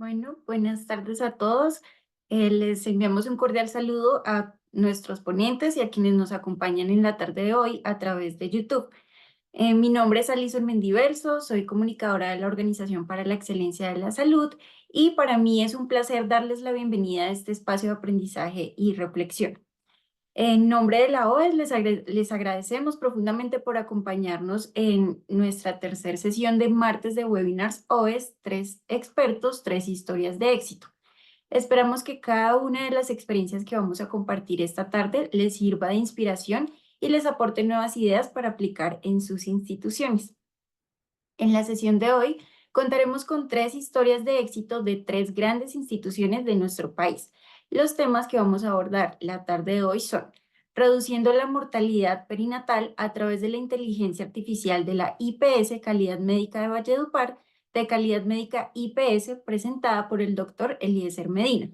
Bueno, buenas tardes a todos. Les enviamos un cordial saludo a nuestros ponentes y a quienes nos acompañan en la tarde de hoy a través de YouTube. Mi nombre es Alison Mendiverso, soy comunicadora de la Organización para la Excelencia de la Salud y para mí es un placer darles la bienvenida a este espacio de aprendizaje y reflexión. En nombre de la OES, les agradecemos profundamente por acompañarnos en nuestra tercera sesión de martes de webinars OES, tres expertos, tres historias de éxito. Esperamos que cada una de las experiencias que vamos a compartir esta tarde les sirva de inspiración y les aporte nuevas ideas para aplicar en sus instituciones. En la sesión de hoy contaremos con tres historias de éxito de tres grandes instituciones de nuestro país. Los temas que vamos a abordar la tarde de hoy son reduciendo la mortalidad perinatal a través de la inteligencia artificial de la IPS Calidad Médica de Valledupar, de Calidad Médica IPS, presentada por el doctor Eliezer Medina.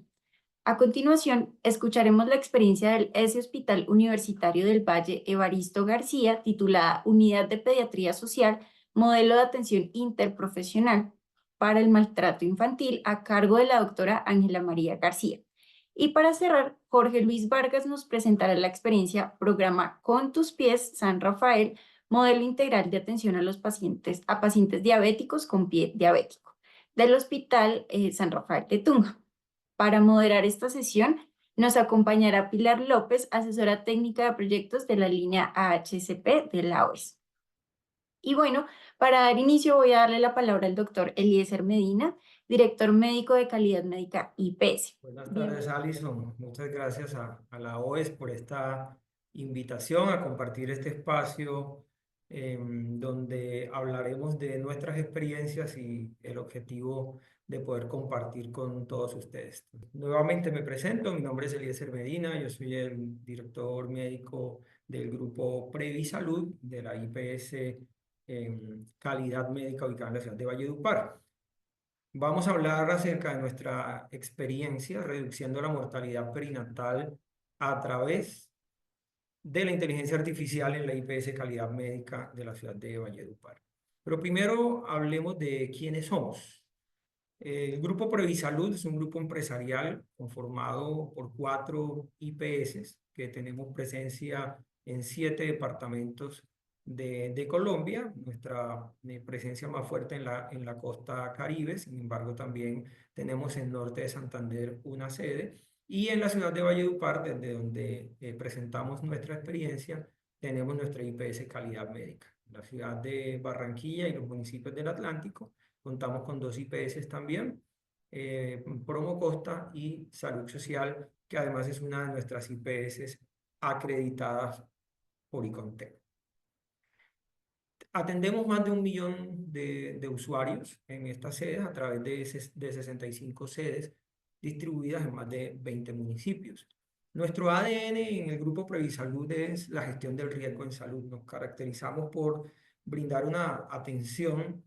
A continuación, escucharemos la experiencia del ESE Hospital Universitario del Valle Evaristo García, titulada Unidad de Pediatría Social, Modelo de Atención Interprofesional para el Maltrato Infantil, a cargo de la doctora Ángela María García. Y para cerrar, Jorge Luis Vargas nos presentará la experiencia Programa Con tus pies San Rafael, modelo integral de atención a pacientes diabéticos con pie diabético, del Hospital San Rafael de Tunja. Para moderar esta sesión, nos acompañará Pilar López, asesora técnica de proyectos de la línea AHCP de la OES. Y bueno, para dar inicio voy a darle la palabra al doctor Eliezer Medina, director médico de calidad médica IPS. Buenas tardes, Bienvenido. Alison. Muchas gracias a la OES por esta invitación a compartir este espacio donde hablaremos de nuestras experiencias y el objetivo de poder compartir con todos ustedes. Nuevamente me presento, mi nombre es Eliezer Medina, yo soy el director médico del grupo Previsalud de la IPS Calidad Médica ubicada en la ciudad de Valledupar. Vamos a hablar acerca de nuestra experiencia reduciendo la mortalidad perinatal a través de la inteligencia artificial en la IPS Calidad Médica de la ciudad de Valledupar. Pero primero hablemos de quiénes somos. El Grupo Previsalud es un grupo empresarial conformado por 4 IPS que tenemos presencia en 7 departamentos de Colombia. Nuestra presencia más fuerte en la costa Caribe, sin embargo también tenemos en norte de Santander una sede. Y en la ciudad de Valledupar, desde donde presentamos nuestra experiencia, tenemos nuestra IPS Calidad Médica. La ciudad de Barranquilla y los municipios del Atlántico contamos con 2 IPS también, Promo Costa y Salud Social, que además es una de nuestras IPS acreditadas por ICONTEC. Atendemos más de 1 millón de usuarios en estas sedes a través de 65 sedes distribuidas en más de 20 municipios. Nuestro ADN en el grupo Previsalud es la gestión del riesgo en salud. Nos caracterizamos por brindar una atención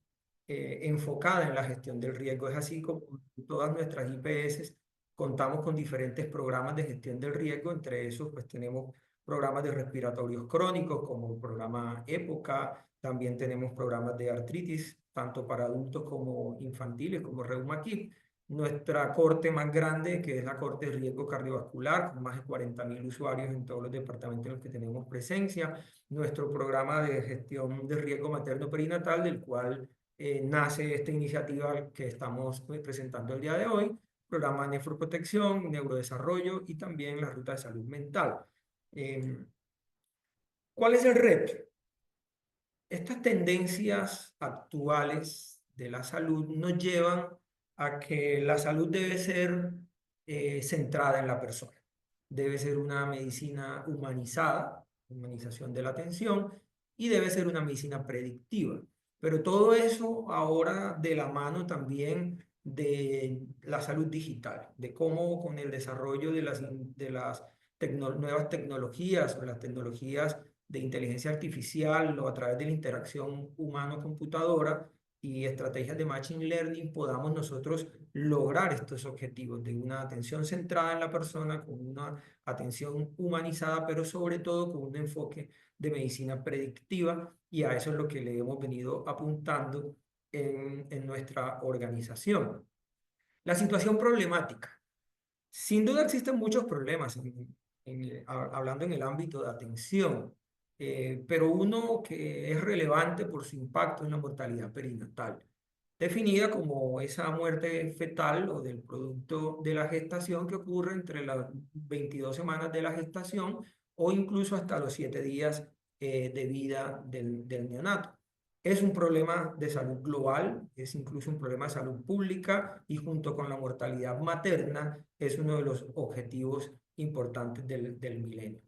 enfocada en la gestión del riesgo. Es así como todas nuestras IPS contamos con diferentes programas de gestión del riesgo. Entre esos, pues tenemos programas de respiratorios crónicos como el programa EPOCA. También tenemos programas de artritis, tanto para adultos como infantiles, como ReumaKit. Nuestra corte más grande, que es la corte de riesgo cardiovascular, con más de 40.000 usuarios en todos los departamentos en los que tenemos presencia. Nuestro programa de gestión de riesgo materno-perinatal, del cual nace esta iniciativa que estamos presentando el día de hoy. Programa de nefroprotección, neurodesarrollo y también la ruta de salud mental. ¿Cuál es el reto? Estas tendencias actuales de la salud nos llevan a que la salud debe ser centrada en la persona. Debe ser una medicina humanizada, humanización de la atención, y debe ser una medicina predictiva. Pero todo eso ahora de la mano también de la salud digital, de cómo con el desarrollo de las nuevas tecnologías o las tecnologías de inteligencia artificial o a través de la interacción humano-computadora y estrategias de machine learning podamos nosotros lograr estos objetivos de una atención centrada en la persona, con una atención humanizada, pero sobre todo con un enfoque de medicina predictiva, y a eso es lo que le hemos venido apuntando en nuestra organización. La situación problemática. Sin duda existen muchos problemas hablando en el ámbito de atención, pero uno que es relevante por su impacto en la mortalidad perinatal, definida como esa muerte fetal o del producto de la gestación que ocurre entre las 22 semanas de la gestación o incluso hasta los 7 días de vida del neonato. Es un problema de salud global, es incluso un problema de salud pública y junto con la mortalidad materna es uno de los objetivos importantes del milenio.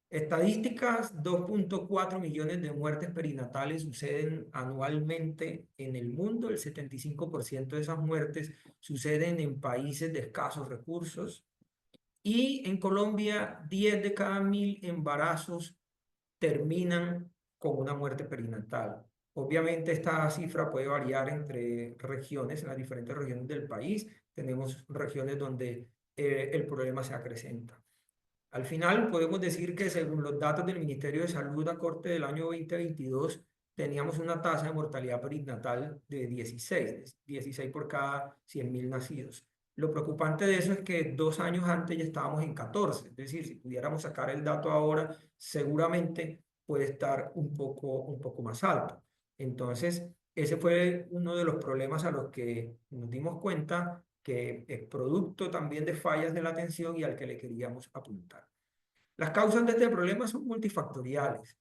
Estadísticas: 2.4 millones de muertes perinatales suceden anualmente en el mundo. El 75% de esas muertes suceden en países de escasos recursos. Y en Colombia, 10 de cada 1000 embarazos terminan con una muerte perinatal. Obviamente esta cifra puede variar entre regiones, en las diferentes regiones del país. Tenemos regiones donde el problema se acrecenta. Al final podemos decir que según los datos del Ministerio de Salud a corte del año 2022, teníamos una tasa de mortalidad perinatal de 16 por cada 100.000 nacidos. Lo preocupante de eso es que 2 años antes ya estábamos en 14, es decir, si pudiéramos sacar el dato ahora, seguramente puede estar un poco más alto. Entonces, ese fue uno de los problemas a los que nos dimos cuenta que es producto también de fallas de la atención y al que le queríamos apuntar. Las causas de este problema son multifactoriales.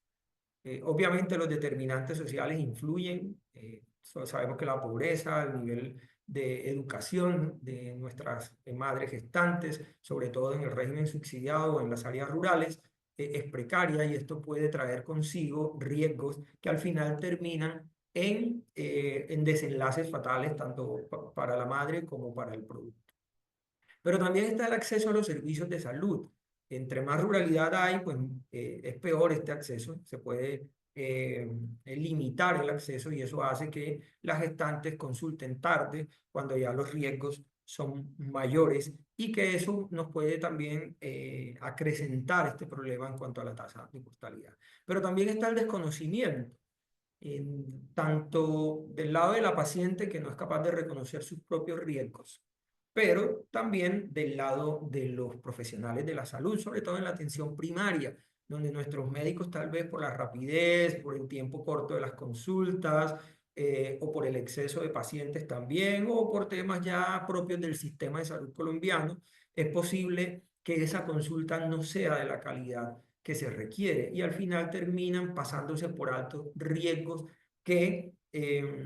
Obviamente los determinantes sociales influyen. Sabemos que la pobreza, el nivel de educación de nuestras madres gestantes, sobre todo en el régimen subsidiado o en las áreas rurales, es precaria y esto puede traer consigo riesgos que al final terminan en desenlaces fatales tanto para la madre como para el producto. Pero también está el acceso a los servicios de salud. Entre más ruralidad hay, pues es peor este acceso. Se puede limitar el acceso y eso hace que las gestantes consulten tarde cuando ya los riesgos son mayores y que eso nos puede también acrecentar este problema en cuanto a la tasa de mortalidad. Pero también está el desconocimiento, tanto del lado de la paciente que no es capaz de reconocer sus propios riesgos, pero también del lado de los profesionales de la salud, sobre todo en la atención primaria, donde nuestros médicos tal vez por la rapidez, por el tiempo corto de las consultas, o por el exceso de pacientes también, o por temas ya propios del sistema de salud colombiano, es posible que esa consulta no sea de la calidad que se requiere y al final terminan pasándose por altos riesgos que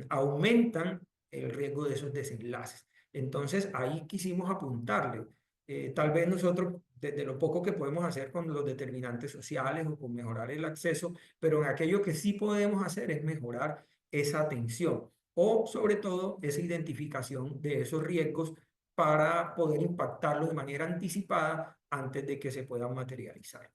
aumentan el riesgo de esos desenlaces. Entonces ahí quisimos apuntarle. Tal vez nosotros, desde lo poco que podemos hacer con los determinantes sociales o con mejorar el acceso, pero en aquello que sí podemos hacer es mejorar esa atención o sobre todo esa identificación de esos riesgos para poder impactarlos de manera anticipada antes de que se puedan materializar.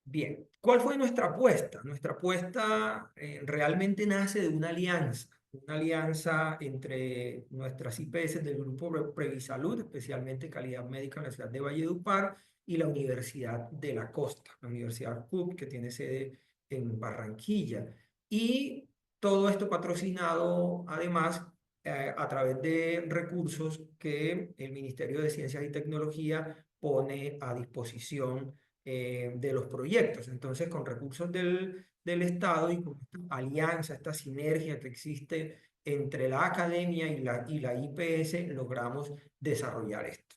Bien, ¿cuál fue nuestra apuesta? Nuestra apuesta realmente nace de una alianza entre nuestras IPS del Grupo Previsalud, especialmente Calidad Médica en la ciudad de Valledupar, y la Universidad de la Costa, la Universidad CUP, que tiene sede en Barranquilla. Y todo esto patrocinado, además, a través de recursos que el Ministerio de Ciencias y Tecnología pone a disposición de los proyectos. Entonces, con recursos del Estado y con esta alianza, esta sinergia que existe entre la academia y la IPS, logramos desarrollar esto.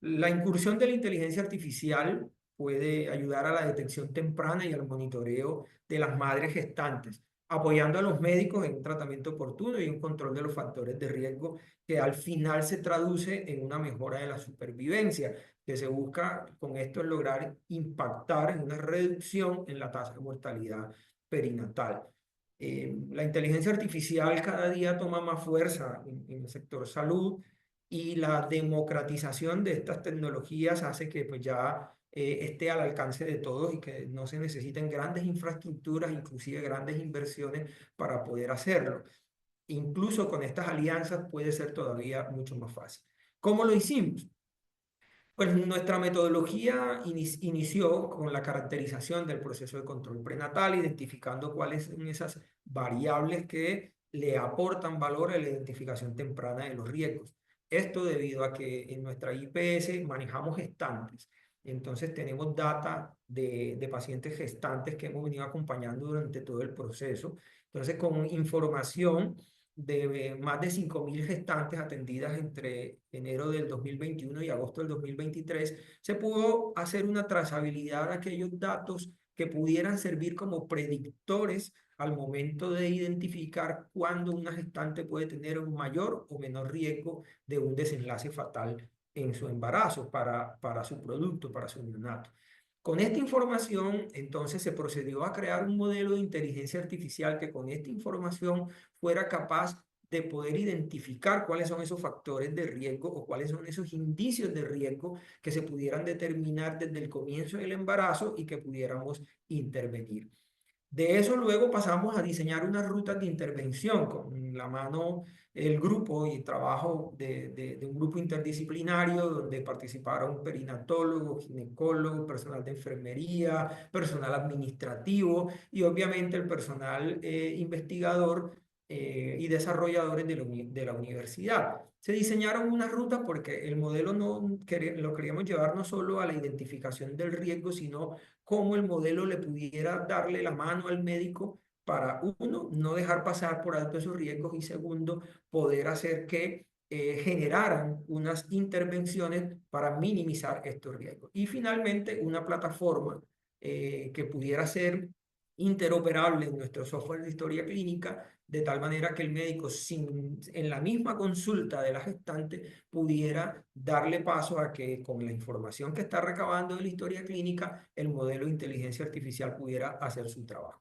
La incursión de la inteligencia artificial puede ayudar a la detección temprana y al monitoreo de las madres gestantes, apoyando a los médicos en un tratamiento oportuno y un control de los factores de riesgo que al final se traduce en una mejora de la supervivencia, que se busca con esto es lograr impactar en una reducción en la tasa de mortalidad perinatal. La inteligencia artificial cada día toma más fuerza en el sector salud y la democratización de estas tecnologías hace que pues ya esté al alcance de todos y que no se necesiten grandes infraestructuras, inclusive grandes inversiones para poder hacerlo. Incluso con estas alianzas puede ser todavía mucho más fácil. ¿Cómo lo hicimos? Pues nuestra metodología inició con la caracterización del proceso de control prenatal, identificando cuáles son esas variables que le aportan valor a la identificación temprana de los riesgos. Esto debido a que en nuestra IPS manejamos gestantes. Entonces tenemos data de pacientes gestantes que hemos venido acompañando durante todo el proceso. Entonces con información de más de 5.000 gestantes atendidas entre enero del 2021 y agosto del 2023, se pudo hacer una trazabilidad de aquellos datos que pudieran servir como predictores al momento de identificar cuándo una gestante puede tener un mayor o menor riesgo de un desenlace fatal en su embarazo para su producto, para su neonato. Con esta información, entonces se procedió a crear un modelo de inteligencia artificial que con esta información fuera capaz de poder identificar cuáles son esos factores de riesgo o cuáles son esos indicios de riesgo que se pudieran determinar desde el comienzo del embarazo y que pudiéramos intervenir. De eso luego pasamos a diseñar unas rutas de intervención con la mano el grupo y trabajo de un grupo interdisciplinario donde participaron perinatólogos, ginecólogos, personal de enfermería, personal administrativo y obviamente el personal investigador y desarrolladores de la universidad. Se diseñaron unas rutas porque el modelo lo queríamos llevar no solo a la identificación del riesgo, sino cómo el modelo le pudiera darle la mano al médico para, uno, no dejar pasar por alto esos riesgos y segundo, poder hacer que generaran unas intervenciones para minimizar estos riesgos. Y finalmente, una plataforma que pudiera ser interoperable en nuestro software de historia clínica, de tal manera que el médico en la misma consulta de la gestante pudiera darle paso a que con la información que está recabando de la historia clínica, el modelo de inteligencia artificial pudiera hacer su trabajo.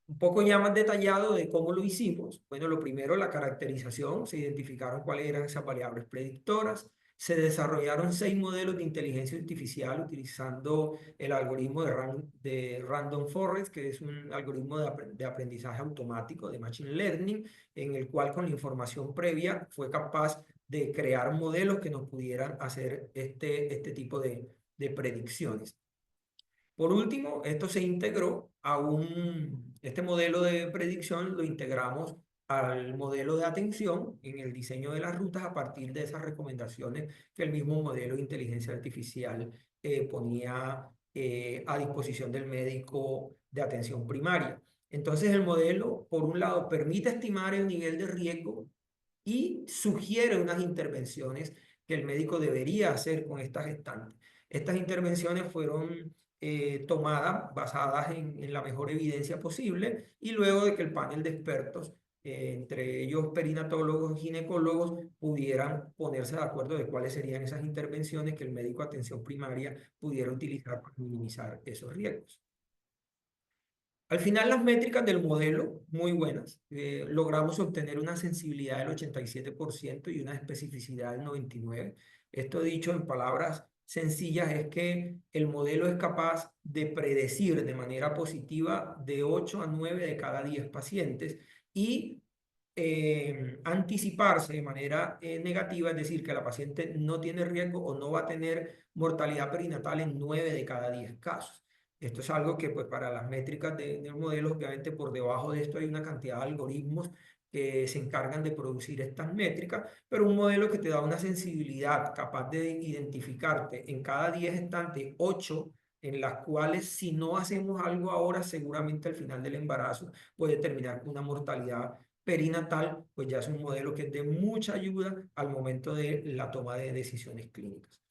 Un poco ya más detallado de cómo lo hicimos. Bueno, lo primero, la caracterización, se identificaron cuáles eran esas variables predictoras, se desarrollaron 6 modelos de inteligencia artificial utilizando el algoritmo de Random Forest, que es un algoritmo de aprendizaje automático, de Machine Learning, en el cual con la información previa fue capaz de crear modelos que nos pudieran hacer este tipo de predicciones. Por último, esto se integró este modelo de predicción lo integramos al modelo de atención en el diseño de las rutas a partir de esas recomendaciones que el mismo modelo de inteligencia artificial ponía a disposición del médico de atención primaria. Entonces el modelo, por un lado, permite estimar el nivel de riesgo y sugiere unas intervenciones que el médico debería hacer con estas gestantes. Estas intervenciones fueron tomadas basadas en la mejor evidencia posible y luego de que el panel de expertos, entre ellos perinatólogos y ginecólogos, pudieran ponerse de acuerdo de cuáles serían esas intervenciones que el médico de atención primaria pudiera utilizar para minimizar esos riesgos. Al final las métricas del modelo, muy buenas. Logramos obtener una sensibilidad del 87% y una especificidad del 99%. Esto dicho en palabras sencillas es que el modelo es capaz de predecir de manera positiva de 8 a 9 de cada 10 pacientes y anticiparse de manera negativa, es decir, que la paciente no tiene riesgo o no va a tener mortalidad perinatal en 9 de cada 10 casos. Esto es algo que pues para las métricas del modelo, obviamente por debajo de esto hay una cantidad de algoritmos que se encargan de producir estas métricas, pero un modelo que te da una sensibilidad capaz de identificarte en cada 10 estantes 8 en las cuales si no hacemos algo ahora, seguramente al final del embarazo puede terminar con una mortalidad perinatal, pues ya es un modelo que es de mucha ayuda al momento de la toma de decisiones clínicas.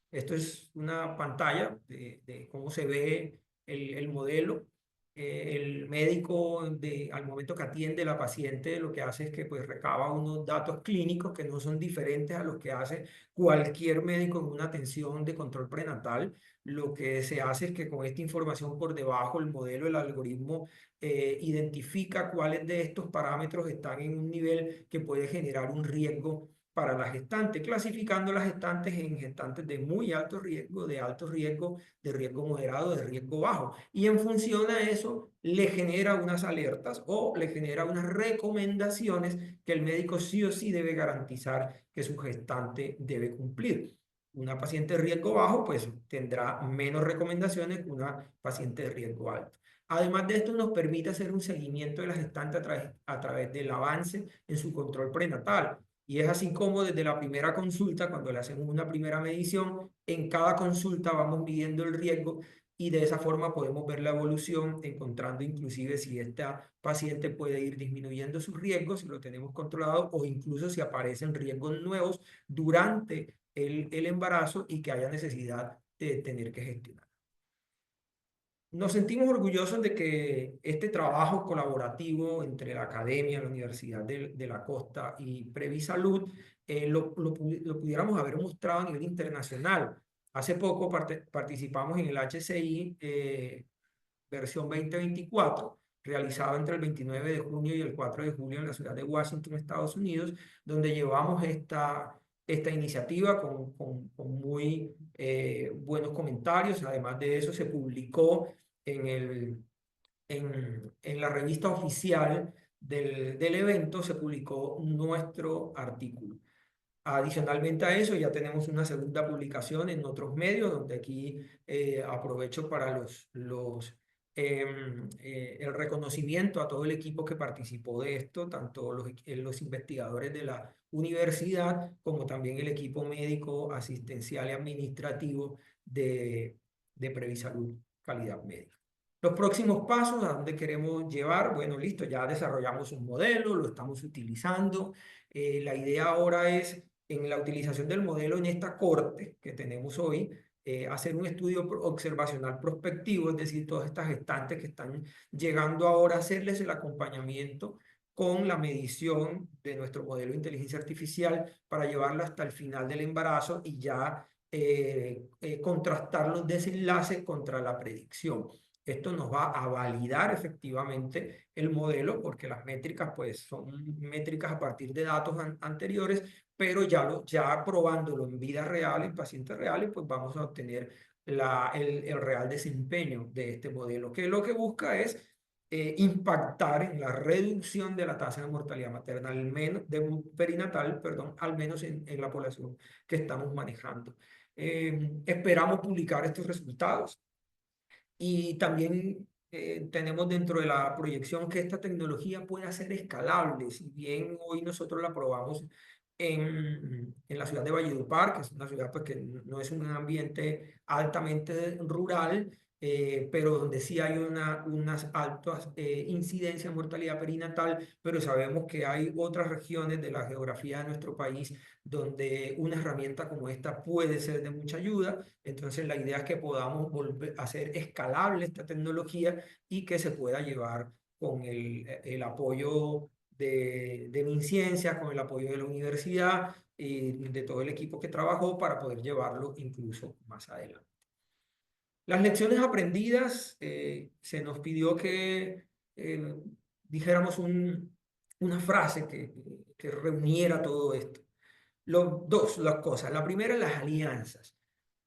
Esto es una pantalla de cómo se ve el modelo. El médico al momento que atiende a la paciente lo que hace es que pues recaba unos datos clínicos que no son diferentes a los que hace cualquier médico en una atención de control prenatal. Lo que se hace es que con esta información por debajo el modelo, el algoritmo identifica cuáles de estos parámetros están en un nivel que puede generar un riesgo para la gestante, clasificando las gestantes en gestantes de muy alto riesgo, de alto riesgo, de riesgo moderado, de riesgo bajo. Y en función a eso, le genera unas alertas o le genera unas recomendaciones que el médico sí o sí debe garantizar que su gestante debe cumplir. Una paciente de riesgo bajo, pues tendrá menos recomendaciones que una paciente de riesgo alto. Además de esto, nos permite hacer un seguimiento de la gestante a través del avance en su control prenatal. Y es así como desde la primera consulta, cuando le hacemos una primera medición, en cada consulta vamos midiendo el riesgo y de esa forma podemos ver la evolución, encontrando inclusive si esta paciente puede ir disminuyendo sus riesgos, si lo tenemos controlado, o incluso si aparecen riesgos nuevos durante el embarazo y que haya necesidad de tener que gestionar. Nos sentimos orgullosos de que este trabajo colaborativo entre la academia, la Universidad de la Costa y Previsalud lo pudiéramos haber mostrado a nivel internacional. Hace poco participamos en el HCI versión 2024, realizado entre el 29 de junio y el 4 de julio en la ciudad de Washington, Estados Unidos, donde llevamos esta iniciativa con muy buenos comentarios. Además de eso, se publicó en la revista oficial del evento, se publicó nuestro artículo. Adicionalmente a eso, ya tenemos una segunda publicación en otros medios, donde aquí aprovecho para el reconocimiento a todo el equipo que participó de esto, tanto los investigadores de la universidad como también el equipo médico, asistencial y administrativo de Previsalud Calidad Médica. Los próximos pasos, ¿a dónde queremos llevar? Bueno, listo, ya desarrollamos un modelo, lo estamos utilizando. La idea ahora es, en la utilización del modelo en esta corte que tenemos hoy, hacer un estudio observacional prospectivo, es decir, todas estas gestantes que están llegando ahora, hacerles el acompañamiento con la medición de nuestro modelo de inteligencia artificial para llevarla hasta el final del embarazo y ya contrastar los desenlaces contra la predicción. Esto nos va a validar efectivamente el modelo porque las métricas pues son métricas a partir de datos anteriores, pero ya probándolo en vida real, en pacientes reales, pues vamos a obtener el real desempeño de este modelo, que lo que busca es impactar en la reducción de la tasa de mortalidad materna, perinatal, perdón, al menos en la población que estamos manejando. Esperamos publicar estos resultados y también tenemos dentro de la proyección que esta tecnología pueda ser escalable. Si bien hoy nosotros la probamos en la ciudad de Valledupar, que es una ciudad pues, que no es un ambiente altamente rural, pero donde sí hay unas altas incidencias de mortalidad perinatal, pero sabemos que hay otras regiones de la geografía de nuestro país donde una herramienta como esta puede ser de mucha ayuda. Entonces la idea es que podamos volver a hacer escalable esta tecnología y que se pueda llevar con el apoyo de MinCiencia, con el apoyo de la universidad y de todo el equipo que trabajó para poder llevarlo incluso más adelante. Las lecciones aprendidas, se nos pidió que dijéramos una frase que reuniera todo esto. Las cosas. La primera, las alianzas.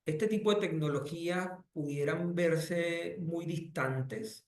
Este tipo de tecnologías pudieran verse muy distantes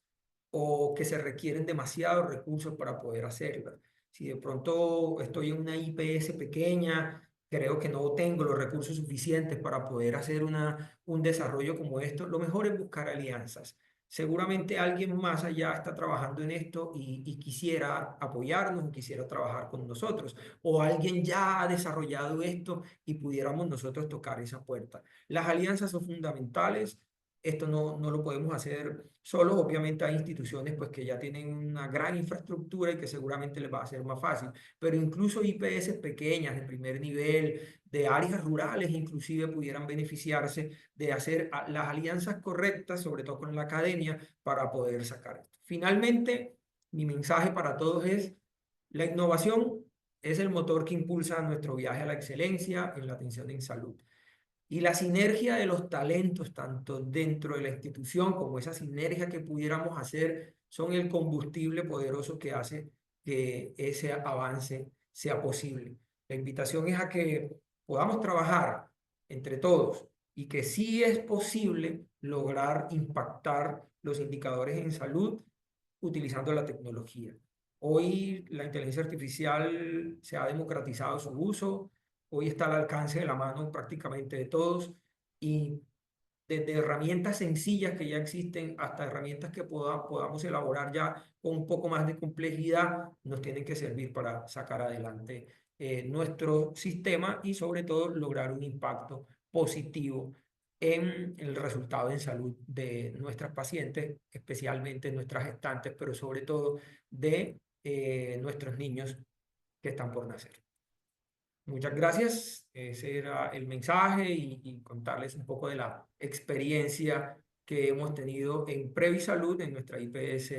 o que se requieren demasiados recursos para poder hacerlas. Si de pronto estoy en una IPS pequeña, creo que no tengo los recursos suficientes para poder hacer un desarrollo como esto, lo mejor es buscar alianzas. Seguramente alguien más allá está trabajando en esto y quisiera apoyarnos o quisiera trabajar con nosotros. O alguien ya ha desarrollado esto y pudiéramos nosotros tocar esa puerta. Las alianzas son fundamentales. Esto no lo podemos hacer solos. Obviamente hay instituciones pues, que ya tienen una gran infraestructura y que seguramente les va a ser más fácil. Pero incluso IPS pequeñas de primer nivel, de áreas rurales, inclusive pudieran beneficiarse de hacer las alianzas correctas, sobre todo con la academia, para poder sacar esto. Finalmente, mi mensaje para todos es: la innovación es el motor que impulsa nuestro viaje a la excelencia en la atención en salud. Y la sinergia de los talentos, tanto dentro de la institución como esa sinergia que pudiéramos hacer, son el combustible poderoso que hace que ese avance sea posible. La invitación es a que podamos trabajar entre todos y que sí es posible lograr impactar los indicadores en salud utilizando la tecnología. Hoy la inteligencia artificial se ha democratizado su uso. hoy está al alcance de la mano prácticamente de todos y desde herramientas sencillas que ya existen hasta herramientas que podamos elaborar ya con un poco más de complejidad, nos tienen que servir para sacar adelante nuestro sistema y sobre todo lograr un impacto positivo en el resultado en salud de nuestras pacientes, especialmente nuestras gestantes, pero sobre todo de nuestros niños que están por nacer. Muchas gracias. Ese era el mensaje y contarles un poco de la experiencia que hemos tenido en Previsalud, en nuestra IPS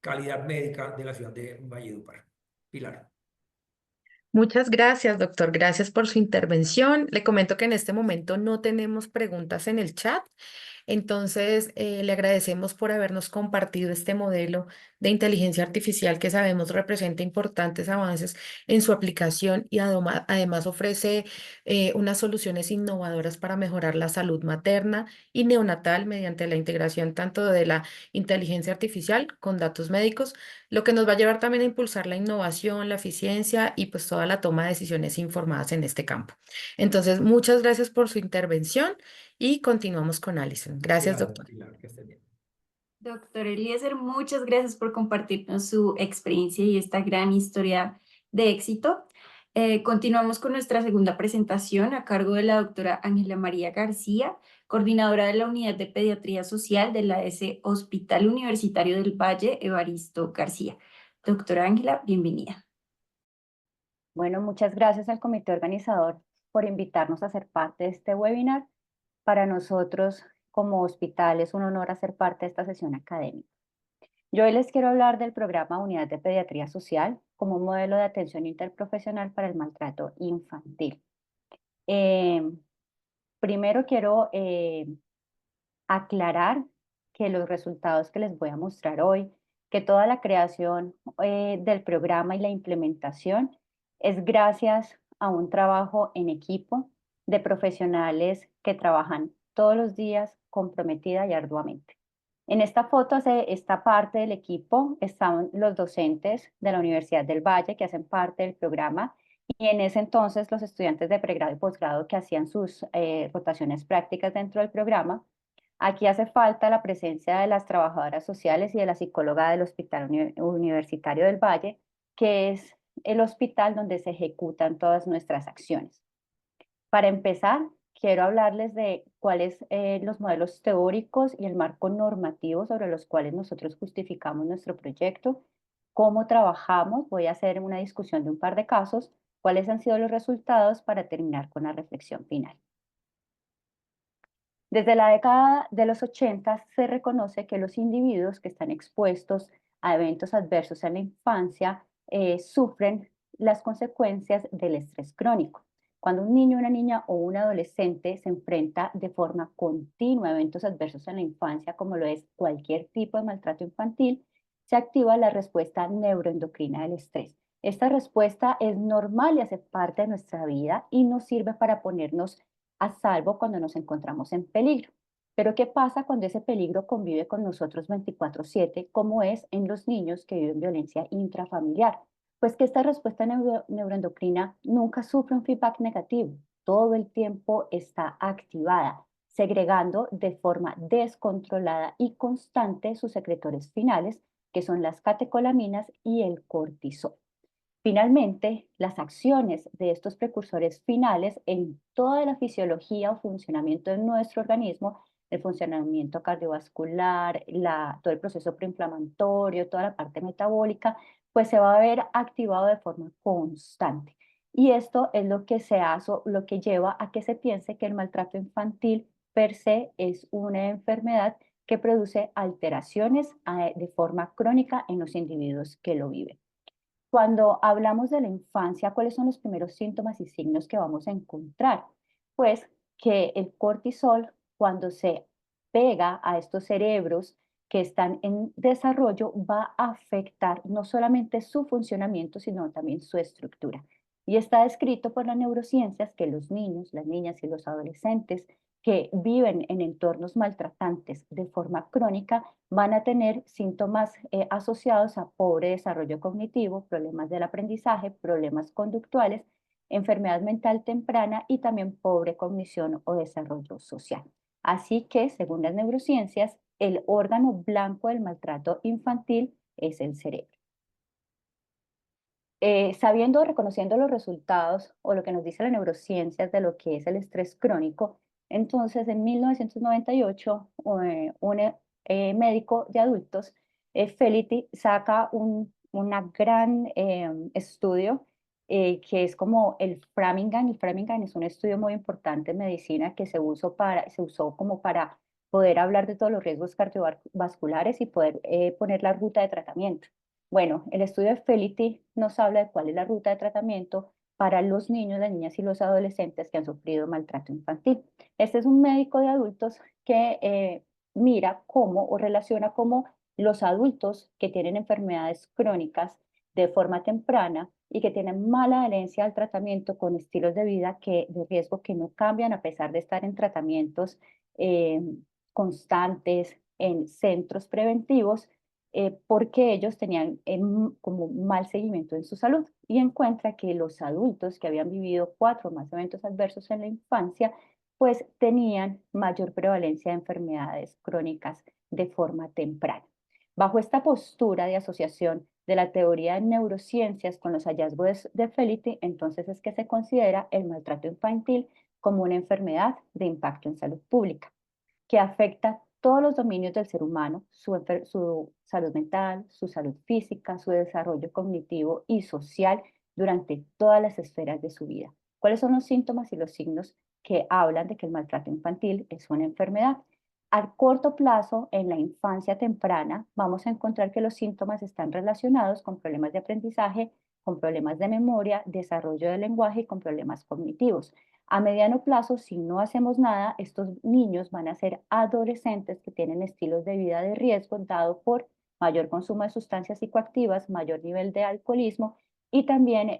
Calidad Médica de la ciudad de Valledupar. Pilar. Muchas gracias, doctor. Gracias por su intervención. Le comento que en este momento no tenemos preguntas en el chat. Entonces, le agradecemos por habernos compartido este modelo de inteligencia artificial que sabemos representa importantes avances en su aplicación y además ofrece unas soluciones innovadoras para mejorar la salud materna y neonatal mediante la integración tanto de la inteligencia artificial con datos médicos, lo que nos va a llevar también a impulsar la innovación, la eficiencia y pues toda la toma de decisiones informadas en este campo. Entonces, muchas gracias por su intervención. Y continuamos con Alison. Gracias, Gracias, doctor. Pilar, que esté bien. Doctor Eliezer, muchas gracias por compartirnos su experiencia y esta gran historia de éxito. Continuamos con nuestra segunda presentación a cargo de la doctora Ángela María García, coordinadora de la Unidad de Pediatría Social de la S Hospital Universitario del Valle, Evaristo García. Doctora Ángela, bienvenida. Bueno, muchas gracias al comité organizador por invitarnos a ser parte de este webinar. Para nosotros, como hospital, es un honor hacer parte de esta sesión académica. Yo hoy les quiero hablar del programa Unidad de Pediatría Social como un modelo de atención interprofesional para el maltrato infantil. Primero quiero aclarar que los resultados que les voy a mostrar hoy, que toda la creación del programa y la implementación es gracias a un trabajo en equipo de profesionales que trabajan todos los días comprometida y arduamente. En esta foto, esta parte del equipo, están los docentes de la Universidad del Valle que hacen parte del programa y en ese entonces los estudiantes de pregrado y posgrado que hacían sus rotaciones prácticas dentro del programa. Aquí hace falta la presencia de las trabajadoras sociales y de la psicóloga del Hospital Universitario del Valle, que es el hospital donde se ejecutan todas nuestras acciones. Para empezar, quiero hablarles de cuáles los modelos teóricos y el marco normativo sobre los cuales nosotros justificamos nuestro proyecto, cómo trabajamos, voy a hacer una discusión de un par de casos, cuáles han sido los resultados para terminar con la reflexión final. Desde la década de los 80 se reconoce que los individuos que están expuestos a eventos adversos en la infancia sufren las consecuencias del estrés crónico. Cuando un niño, una niña o un adolescente se enfrenta de forma continua a eventos adversos en la infancia, como lo es cualquier tipo de maltrato infantil, se activa la respuesta neuroendocrina del estrés. Esta respuesta es normal y hace parte de nuestra vida y nos sirve para ponernos a salvo cuando nos encontramos en peligro. Pero ¿qué pasa cuando ese peligro convive con nosotros 24/7, como es en los niños que viven violencia intrafamiliar? Pues que esta respuesta neuroendocrina nunca sufre un feedback negativo, todo el tiempo está activada, segregando de forma descontrolada y constante sus secretores finales, que son las catecolaminas y el cortisol. Finalmente, las acciones de estos precursores finales en toda la fisiología o funcionamiento de nuestro organismo, el funcionamiento cardiovascular, todo el proceso proinflamatorio, toda la parte metabólica, pues se va a ver activado de forma constante. Y esto es lo que lo que lleva a que se piense que el maltrato infantil per se es una enfermedad que produce alteraciones de forma crónica en los individuos que lo viven. Cuando hablamos de la infancia, ¿cuáles son los primeros síntomas y signos que vamos a encontrar? Pues que el cortisol, cuando se pega a estos cerebros que están en desarrollo, va a afectar no solamente su funcionamiento, sino también su estructura. Y está descrito por las neurociencias que los niños, las niñas y los adolescentes que viven en entornos maltratantes de forma crónica van a tener síntomas asociados a pobre desarrollo cognitivo, problemas del aprendizaje, problemas conductuales enfermedad mental temprana y también pobre cognición o desarrollo social. Así que, según las neurociencias, el órgano blanco del maltrato infantil es el cerebro. Reconociendo los resultados o lo que nos dice la neurociencia de lo que es el estrés crónico, entonces en 1998 un médico de adultos, Felitti, saca una gran estudio que es como el Framingham. El Framingham es un estudio muy importante en medicina que se usó como para poder hablar de todos los riesgos cardiovasculares y poder poner la ruta de tratamiento. Bueno, el estudio de Felitti nos habla de cuál es la ruta de tratamiento para los niños, las niñas y los adolescentes que han sufrido maltrato infantil. Este es un médico de adultos que mira cómo o relaciona cómo los adultos que tienen enfermedades crónicas de forma temprana y que tienen mala adherencia al tratamiento con estilos de vida de riesgo que no cambian a pesar de estar en tratamientos eh, constantes en centros preventivos, porque ellos tenían como un mal seguimiento en su salud, y encuentra que los adultos que habían vivido 4 o más eventos adversos en la infancia, pues tenían mayor prevalencia de enfermedades crónicas de forma temprana. Bajo esta postura de asociación de la teoría de neurociencias con los hallazgos de Felitti, entonces es que se considera el maltrato infantil como una enfermedad de impacto en salud pública que afecta todos los dominios del ser humano, su salud mental, su salud física, su desarrollo cognitivo y social durante todas las esferas de su vida. ¿Cuáles son los síntomas y los signos que hablan de que el maltrato infantil es una enfermedad? A corto plazo, en la infancia temprana, vamos a encontrar que los síntomas están relacionados con problemas de aprendizaje, con problemas de memoria, desarrollo del lenguaje y con problemas cognitivos. A mediano plazo, si no hacemos nada, estos niños van a ser adolescentes que tienen estilos de vida de riesgo dado por mayor consumo de sustancias psicoactivas, mayor nivel de alcoholismo y también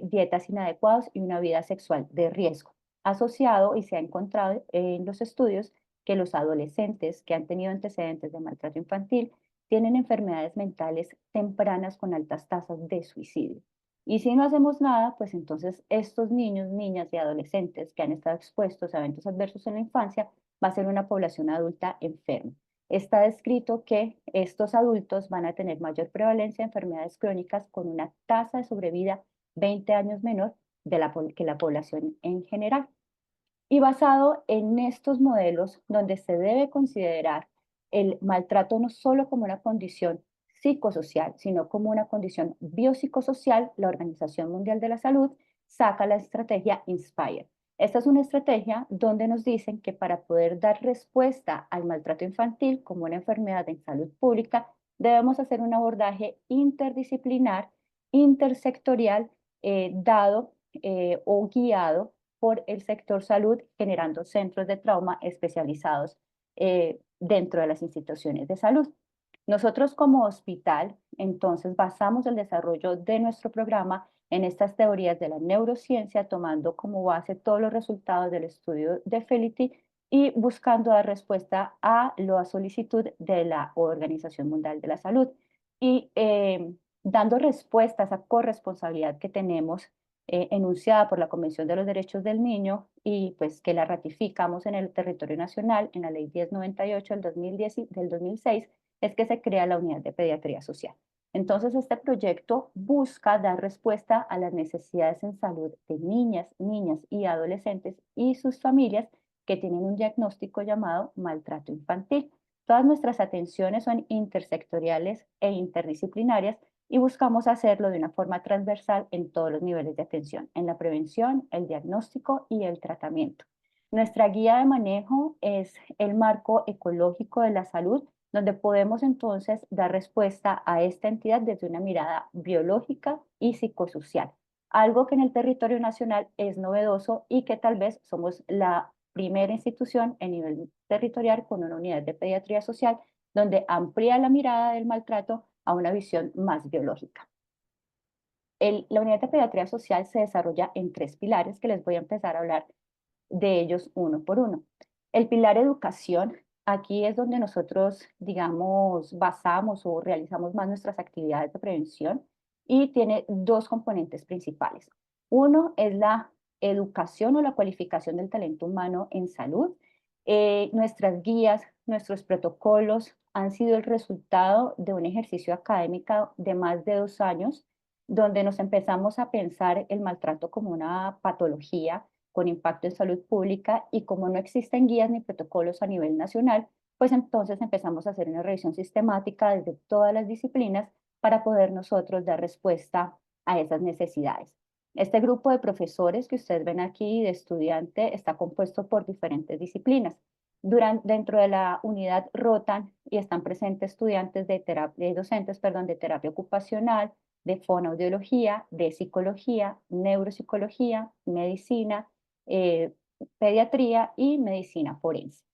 dietas inadecuadas y una vida sexual de riesgo. Asociado, y se ha encontrado en los estudios, que los adolescentes que han tenido antecedentes de maltrato infantil tienen enfermedades mentales tempranas con altas tasas de suicidio. Y si no hacemos nada, pues entonces estos niños, niñas y adolescentes que han estado expuestos a eventos adversos en la infancia va a ser una población adulta enferma. Está descrito que estos adultos van a tener mayor prevalencia de enfermedades crónicas con una tasa de sobrevida 20 años menor que la población en general. Y basado en estos modelos, donde se debe considerar el maltrato no solo como una condición psicosocial, sino como una condición biopsicosocial, la Organización Mundial de la Salud saca la estrategia INSPIRE. Esta es una estrategia donde nos dicen que para poder dar respuesta al maltrato infantil como una enfermedad en salud pública, debemos hacer un abordaje interdisciplinar, intersectorial, dado o guiado por el sector salud, generando centros de trauma especializados dentro de las instituciones de salud. Nosotros como hospital, entonces, basamos el desarrollo de nuestro programa en estas teorías de la neurociencia, tomando como base todos los resultados del estudio de Felitti y buscando dar respuesta a la solicitud de la Organización Mundial de la Salud. Y dando respuesta a esa corresponsabilidad que tenemos enunciada por la Convención de los Derechos del Niño y pues que la ratificamos en el territorio nacional en la Ley 1098 del 2006, es que se crea la Unidad de Pediatría Social. Entonces, este proyecto busca dar respuesta a las necesidades en salud de niñas, niñas y adolescentes y sus familias que tienen un diagnóstico llamado maltrato infantil. Todas nuestras atenciones son intersectoriales e interdisciplinarias y buscamos hacerlo de una forma transversal en todos los niveles de atención, en la prevención, el diagnóstico y el tratamiento. Nuestra guía de manejo es el marco ecológico de la salud, donde podemos entonces dar respuesta a esta entidad desde una mirada biológica y psicosocial, algo que en el territorio nacional es novedoso y que tal vez somos la primera institución en nivel territorial con una unidad de pediatría social donde amplía la mirada del maltrato a una visión más biológica. La unidad de pediatría social se desarrolla en 3 pilares que les voy a empezar a hablar de ellos uno por uno. El pilar educación, aquí es donde nosotros, digamos, basamos o realizamos más nuestras actividades de prevención y tiene 2 componentes principales. Uno es la educación o la cualificación del talento humano en salud. Nuestras guías, nuestros protocolos han sido el resultado de un ejercicio académico de más de 2 años, donde nos empezamos a pensar el maltrato como una patología con impacto en salud pública, y como no existen guías ni protocolos a nivel nacional, pues entonces empezamos a hacer una revisión sistemática desde todas las disciplinas para poder nosotros dar respuesta a esas necesidades. Este grupo de profesores que ustedes ven aquí, de estudiante, está compuesto por diferentes disciplinas. Dentro de la unidad rotan y están presentes estudiantes docentes, perdón, de terapia ocupacional, de fonoaudiología, de psicología, neuropsicología, medicina, eh, pediatría y medicina forense.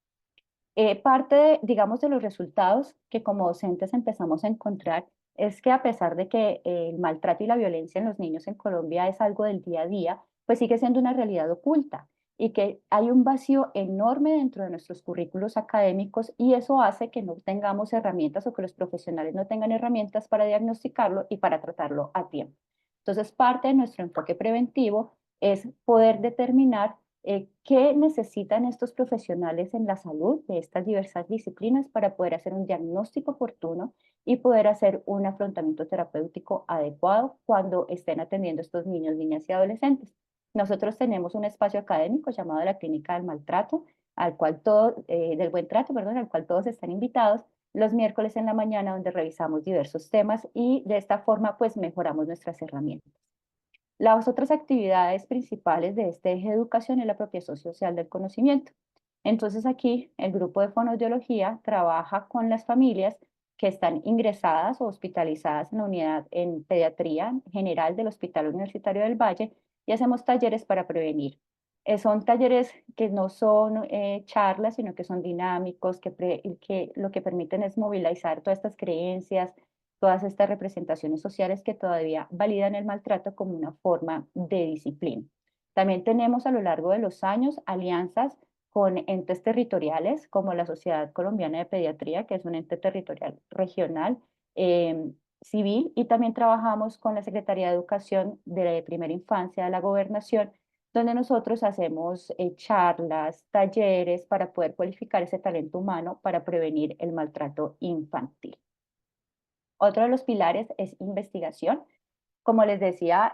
Parte, digamos, de los resultados que como docentes empezamos a encontrar es que, a pesar de que el maltrato y la violencia en los niños en Colombia es algo del día a día, pues sigue siendo una realidad oculta, y que hay un vacío enorme dentro de nuestros currículos académicos, y eso hace que no tengamos herramientas, o que los profesionales no tengan herramientas para diagnosticarlo y para tratarlo a tiempo. Entonces, parte de nuestro enfoque preventivo es poder determinar qué necesitan estos profesionales en la salud de estas diversas disciplinas para poder hacer un diagnóstico oportuno y poder hacer un afrontamiento terapéutico adecuado cuando estén atendiendo a estos niños, niñas y adolescentes. Nosotros tenemos un espacio académico llamado la Clínica del Maltrato, del Buen Trato, perdón, al cual todos están invitados los miércoles en la mañana, donde revisamos diversos temas y de esta forma pues mejoramos nuestras herramientas. Las otras actividades principales de este eje de educación es la apropiación social del conocimiento. Entonces aquí el grupo de fonoaudiología trabaja con las familias que están ingresadas o hospitalizadas en la unidad en pediatría general del Hospital Universitario del Valle, y hacemos talleres para prevenir. Son talleres que no son charlas, sino que son dinámicos, que lo que permiten es movilizar todas estas creencias, todas estas representaciones sociales que todavía validan el maltrato como una forma de disciplina. También tenemos a lo largo de los años alianzas con entes territoriales como la Sociedad Colombiana de Pediatría, que es un ente territorial regional, civil, y también trabajamos con la Secretaría de Educación de la Primera Infancia de la Gobernación, donde nosotros hacemos charlas, talleres para poder cualificar ese talento humano para prevenir el maltrato infantil. Otro de los pilares es investigación. Como les decía,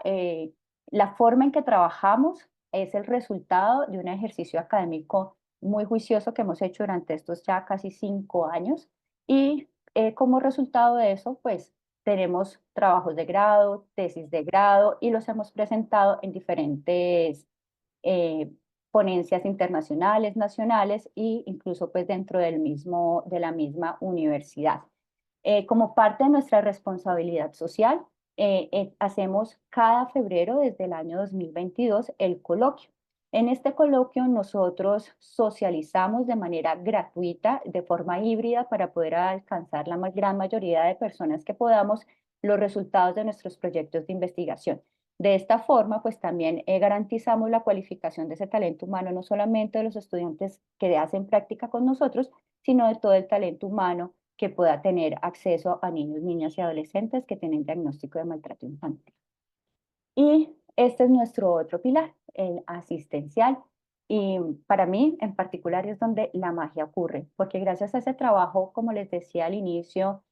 la forma en que trabajamos es el resultado de un ejercicio académico muy juicioso que hemos hecho durante estos ya casi 5 años, y como resultado de eso, pues tenemos trabajos de grado, tesis de grado, y los hemos presentado en diferentes eh, ponencias internacionales, nacionales, e incluso pues dentro de la misma universidad. Como parte de nuestra responsabilidad social, hacemos cada febrero desde el año 2022 el coloquio. En este coloquio nosotros socializamos de manera gratuita, de forma híbrida, para poder alcanzar la gran mayoría de personas que podamos los resultados de nuestros proyectos de investigación. De esta forma, pues también garantizamos la cualificación de ese talento humano, no solamente de los estudiantes que hacen práctica con nosotros, sino de todo el talento humano que pueda tener acceso a niños, niñas y adolescentes que tienen diagnóstico de maltrato infantil. Y este es nuestro otro pilar, el asistencial. Y para mí en particular es donde la magia ocurre, porque gracias a ese trabajo, como les decía al inicio,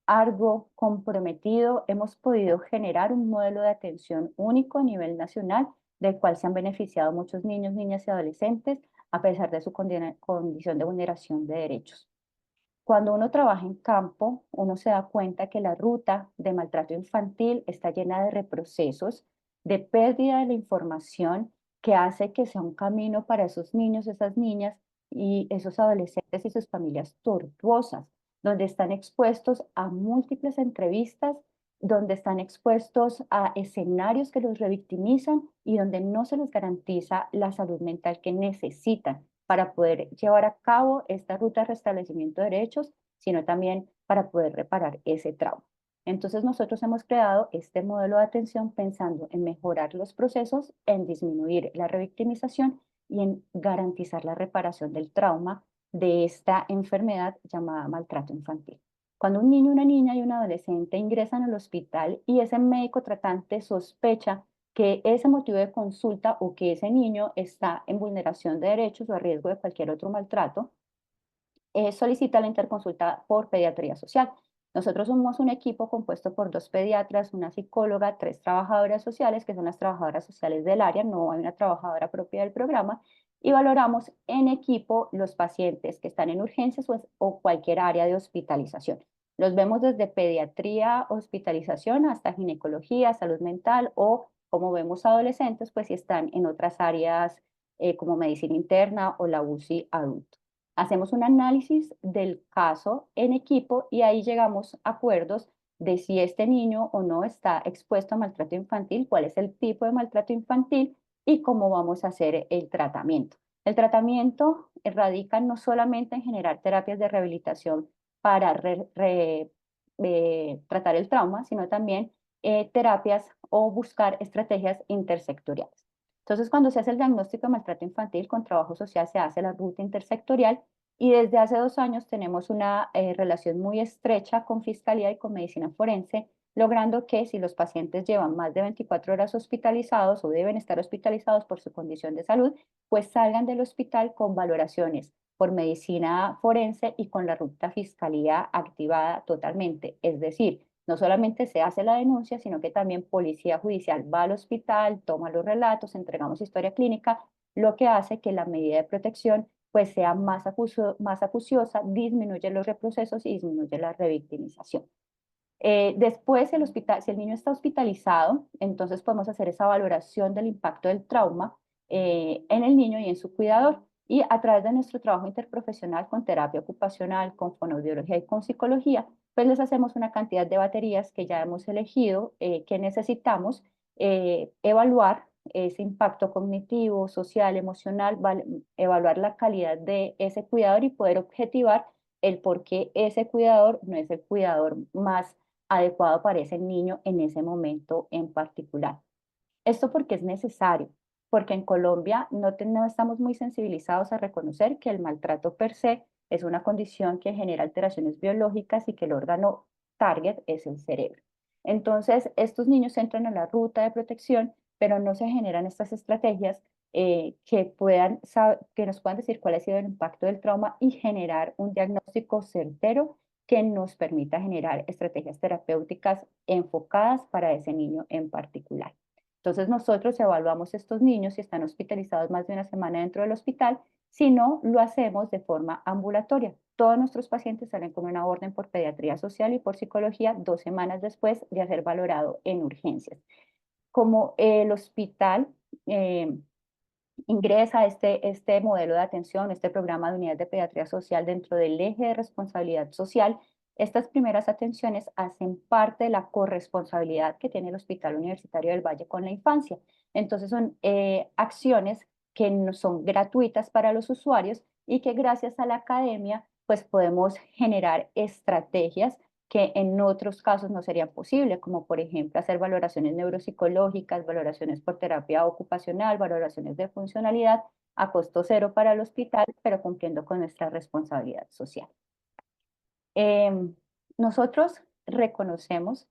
arduo, comprometido, hemos podido generar un modelo de atención único a nivel nacional, del cual se han beneficiado muchos niños, niñas y adolescentes, a pesar de su condición de vulneración de derechos. Cuando uno trabaja en campo, uno se da cuenta que la ruta de maltrato infantil está llena de reprocesos, de pérdida de la información, que hace que sea un camino para esos niños, esas niñas y esos adolescentes y sus familias tortuosas, donde están expuestos a múltiples entrevistas, donde están expuestos a escenarios que los revictimizan y donde no se les garantiza la salud mental que necesitan para poder llevar a cabo esta ruta de restablecimiento de derechos, sino también para poder reparar ese trauma. Entonces nosotros hemos creado este modelo de atención pensando en mejorar los procesos, en disminuir la revictimización y en garantizar la reparación del trauma de esta enfermedad llamada maltrato infantil. Cuando un niño, una niña y un adolescente ingresan al hospital y ese médico tratante sospecha que ese motivo de consulta o que ese niño está en vulneración de derechos o a riesgo de cualquier otro maltrato, solicita la interconsulta por pediatría social. Nosotros somos un equipo compuesto por 2 pediatras, una psicóloga, 3 trabajadoras sociales, que son las trabajadoras sociales del área, no hay una trabajadora propia del programa, y valoramos en equipo los pacientes que están en urgencias o cualquier área de hospitalización. Los vemos desde pediatría, hospitalización, hasta ginecología, salud mental o, como vemos adolescentes, pues si están en otras áreas como medicina interna o la UCI adulto. Hacemos un análisis del caso en equipo y ahí llegamos a acuerdos de si este niño o no está expuesto a maltrato infantil, cuál es el tipo de maltrato infantil y cómo vamos a hacer el tratamiento. El tratamiento radica no solamente en generar terapias de rehabilitación para tratar el trauma, sino también terapias o buscar estrategias intersectoriales. Entonces, cuando se hace el diagnóstico de maltrato infantil con trabajo social, se hace la ruta intersectorial y desde hace 2 años tenemos una relación muy estrecha con Fiscalía y con Medicina Forense, logrando que si los pacientes llevan más de 24 horas hospitalizados o deben estar hospitalizados por su condición de salud, pues salgan del hospital con valoraciones por Medicina Forense y con la ruta Fiscalía activada totalmente. Es decir, no solamente se hace la denuncia, sino que también Policía Judicial va al hospital, toma los relatos, entregamos historia clínica, lo que hace que la medida de protección pues sea más acuciosa, disminuye los reprocesos y disminuye la revictimización. Después, si el niño está hospitalizado, entonces podemos hacer esa valoración del impacto del trauma en el niño y en su cuidador. Y a través de nuestro trabajo interprofesional con terapia ocupacional, con fonoaudiología y con psicología, pues les hacemos una cantidad de baterías que ya hemos elegido, que necesitamos evaluar ese impacto cognitivo, social, emocional, evaluar la calidad de ese cuidador y poder objetivar el por qué ese cuidador no es el cuidador más adecuado para ese niño en ese momento en particular. Esto porque es necesario, porque en Colombia no estamos muy sensibilizados a reconocer que el maltrato per se es una condición que genera alteraciones biológicas y que el órgano target es el cerebro. Entonces, estos niños entran a la ruta de protección, pero no se generan estas estrategias que nos puedan decir cuál ha sido el impacto del trauma y generar un diagnóstico certero que nos permita generar estrategias terapéuticas enfocadas para ese niño en particular. Entonces nosotros evaluamos estos niños si están hospitalizados más de una semana dentro del hospital, si no, lo hacemos de forma ambulatoria. Todos nuestros pacientes salen con una orden por pediatría social y por psicología 2 semanas después de haber valorado en urgencias. Como el hospital ingresa este modelo de atención, este programa de unidad de pediatría social dentro del eje de responsabilidad social, estas primeras atenciones hacen parte de la corresponsabilidad que tiene el Hospital Universitario del Valle con la infancia. Entonces son acciones que no son gratuitas para los usuarios y que gracias a la academia pues podemos generar estrategias que en otros casos no serían posibles, como por ejemplo hacer valoraciones neuropsicológicas, valoraciones por terapia ocupacional, valoraciones de funcionalidad a costo cero para el hospital, pero cumpliendo con nuestra responsabilidad social. Nosotros reconocemos,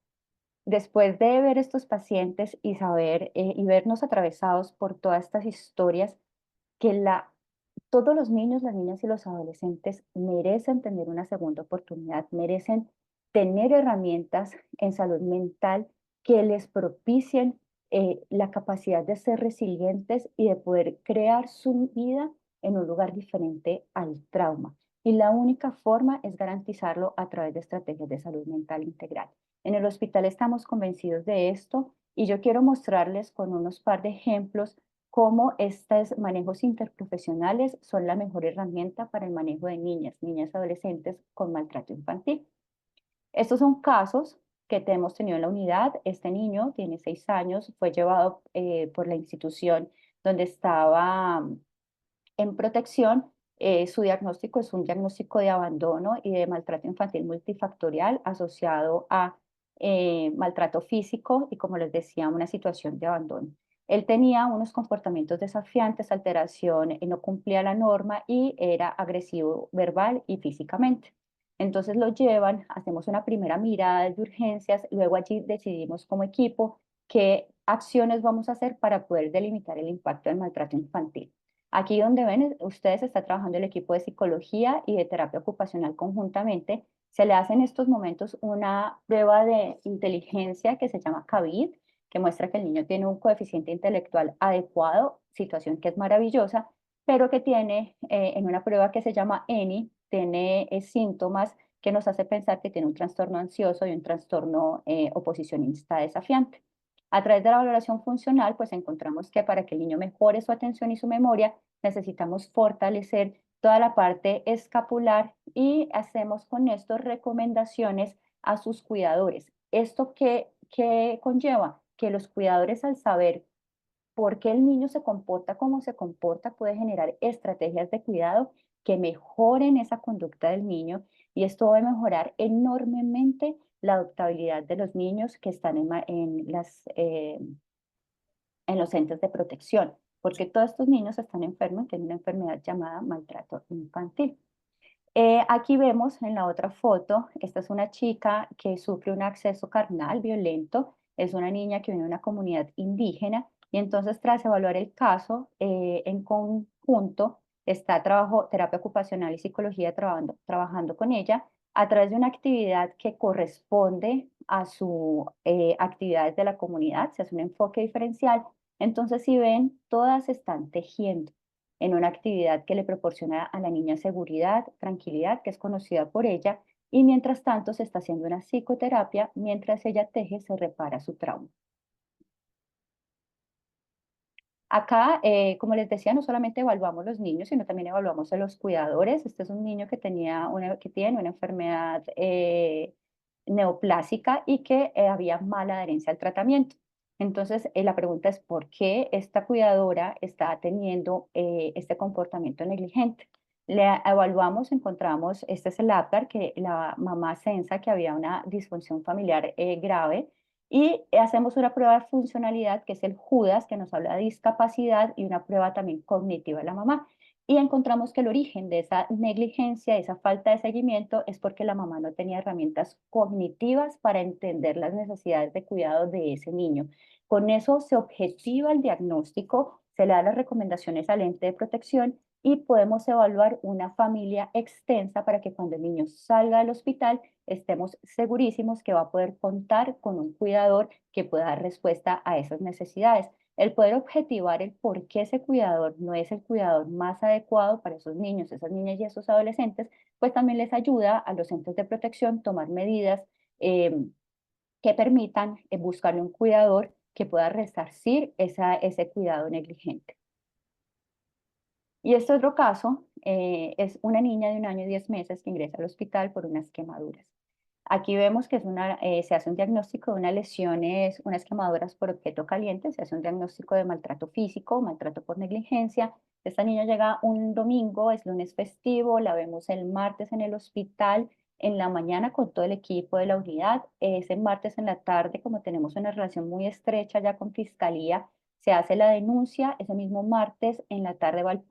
después de ver estos pacientes y saber y vernos atravesados por todas estas historias, que todos los niños, las niñas y los adolescentes merecen tener una segunda oportunidad, merecen tener herramientas en salud mental que les propicien la capacidad de ser resilientes y de poder crear su vida en un lugar diferente al trauma. Y la única forma es garantizarlo a través de estrategias de salud mental integral. En el hospital estamos convencidos de esto y yo quiero mostrarles con unos par de ejemplos cómo estos manejos interprofesionales son la mejor herramienta para el manejo de niñas y adolescentes con maltrato infantil. Estos son casos que hemos tenido en la unidad. Este niño tiene 6 años, fue llevado por la institución donde estaba en protección. Su diagnóstico es un diagnóstico de abandono y de maltrato infantil multifactorial asociado a maltrato físico y, como les decía, una situación de abandono. Él tenía unos comportamientos desafiantes, alteración, no cumplía la norma y era agresivo verbal y físicamente. Entonces lo llevan, hacemos una primera mirada de urgencias, luego allí decidimos como equipo qué acciones vamos a hacer para poder delimitar el impacto del maltrato infantil. Aquí donde ven, ustedes está trabajando el equipo de psicología y de terapia ocupacional conjuntamente. Se le hace en estos momentos una prueba de inteligencia que se llama CAVID, que muestra que el niño tiene un coeficiente intelectual adecuado, situación que es maravillosa, pero que tiene en una prueba que se llama ENI, tiene síntomas que nos hace pensar que tiene un trastorno ansioso y un trastorno oposicionista desafiante. A través de la valoración funcional, pues encontramos que para que el niño mejore su atención y su memoria, necesitamos fortalecer toda la parte escapular y hacemos con esto recomendaciones a sus cuidadores. ¿Esto qué conlleva? Que los cuidadores, al saber por qué el niño se comporta como se comporta, puede generar estrategias de cuidado que mejoren esa conducta del niño, y esto va a mejorar enormemente la adoptabilidad de los niños que están en los entes de protección, porque todos estos niños están enfermos, tienen una enfermedad llamada maltrato infantil. Aquí vemos en la otra foto, esta es una chica que sufre un acceso carnal violento, es una niña que viene de una comunidad indígena, y entonces tras evaluar el caso en conjunto, está terapia ocupacional y psicología trabajando con ella a través de una actividad que corresponde a su actividades de la comunidad, se hace un enfoque diferencial. Entonces, si ven, todas están tejiendo en una actividad que le proporciona a la niña seguridad, tranquilidad, que es conocida por ella, y mientras tanto se está haciendo una psicoterapia mientras ella teje, se repara su trauma. Acá, como les decía, no solamente evaluamos los niños, sino también evaluamos a los cuidadores. Este es un niño que tiene una enfermedad neoplásica y que había mala adherencia al tratamiento. Entonces, la pregunta es, ¿por qué esta cuidadora está teniendo este comportamiento negligente? Le evaluamos, encontramos, este es el Apgar, que la mamá sensa que había una disfunción familiar grave, y hacemos una prueba de funcionalidad, que es el JUDAS, que nos habla de discapacidad, y una prueba también cognitiva de la mamá. Y encontramos que el origen de esa negligencia, esa falta de seguimiento, es porque la mamá no tenía herramientas cognitivas para entender las necesidades de cuidado de ese niño. Con eso se objetiva el diagnóstico, se le da las recomendaciones al ente de protección y podemos evaluar una familia extensa para que cuando el niño salga del hospital estemos segurísimos que va a poder contar con un cuidador que pueda dar respuesta a esas necesidades. El poder objetivar el por qué ese cuidador no es el cuidador más adecuado para esos niños, esas niñas y esos adolescentes, pues también les ayuda a los entes de protección tomar medidas que permitan buscarle un cuidador que pueda resarcir ese cuidado negligente. Y este otro caso es una niña de 1 año y 10 meses que ingresa al hospital por unas quemaduras. Aquí vemos que se hace un diagnóstico de unas quemaduras por objeto caliente, se hace un diagnóstico de maltrato físico, maltrato por negligencia. Esta niña llega un domingo, es lunes festivo, la vemos el martes en el hospital, en la mañana con todo el equipo de la unidad. Ese martes en la tarde, como tenemos una relación muy estrecha ya con Fiscalía, se hace la denuncia. Ese mismo martes en la tarde va el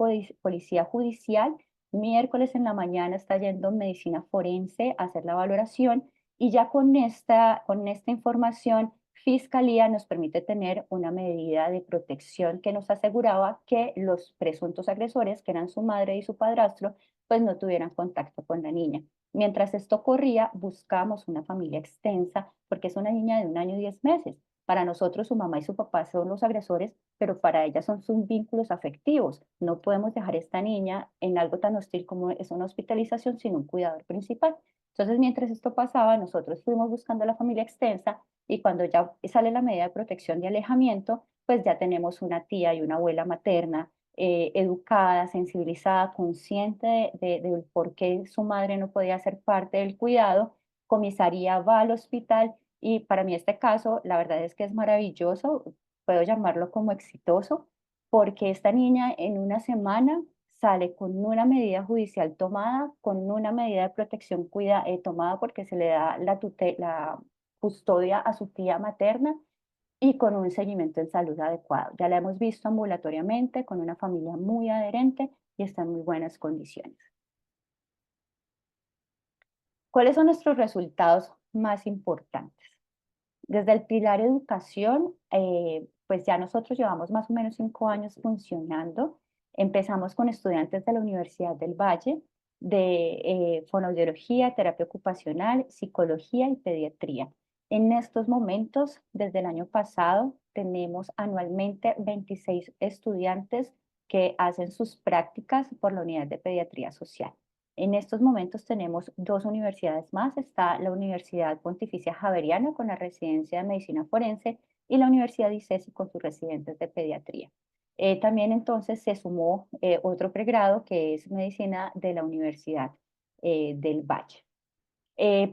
policía judicial. Miércoles en la mañana está yendo medicina forense a hacer la valoración, y ya con esta información, Fiscalía nos permite tener una medida de protección que nos aseguraba que los presuntos agresores, que eran su madre y su padrastro, pues no tuvieran contacto con la niña. Mientras esto ocurría, buscamos una familia extensa porque es una niña de 1 año y 10 meses. Para nosotros su mamá y su papá son los agresores, pero para ella son sus vínculos afectivos. No podemos dejar a esta niña en algo tan hostil como es una hospitalización sin un cuidador principal. Entonces, mientras esto pasaba, nosotros fuimos buscando a la familia extensa, y cuando ya sale la medida de protección de alejamiento, pues ya tenemos una tía y una abuela materna educada, sensibilizada, consciente de por qué su madre no podía ser parte del cuidado. Comisaría va al hospital, y para mí este caso, la verdad es que es maravilloso, puedo llamarlo como exitoso, porque esta niña en 1 semana sale con una medida judicial tomada, con una medida de protección tomada porque se le da la custodia a su tía materna, y con un seguimiento en salud adecuado. Ya la hemos visto ambulatoriamente, con una familia muy adherente y está en muy buenas condiciones. ¿Cuáles son nuestros resultados más importantes? Desde el pilar educación, pues ya nosotros llevamos más o menos 5 años funcionando. Empezamos con estudiantes de la Universidad del Valle de fonoaudiología, terapia ocupacional, psicología y pediatría. En estos momentos, desde el año pasado, tenemos anualmente 26 estudiantes que hacen sus prácticas por la unidad de pediatría social. En estos momentos tenemos 2 universidades más. Está la Universidad Pontificia Javeriana con la residencia de medicina forense y la Universidad ICESI con sus residentes de pediatría. También entonces se sumó otro pregrado que es medicina de la Universidad del Valle.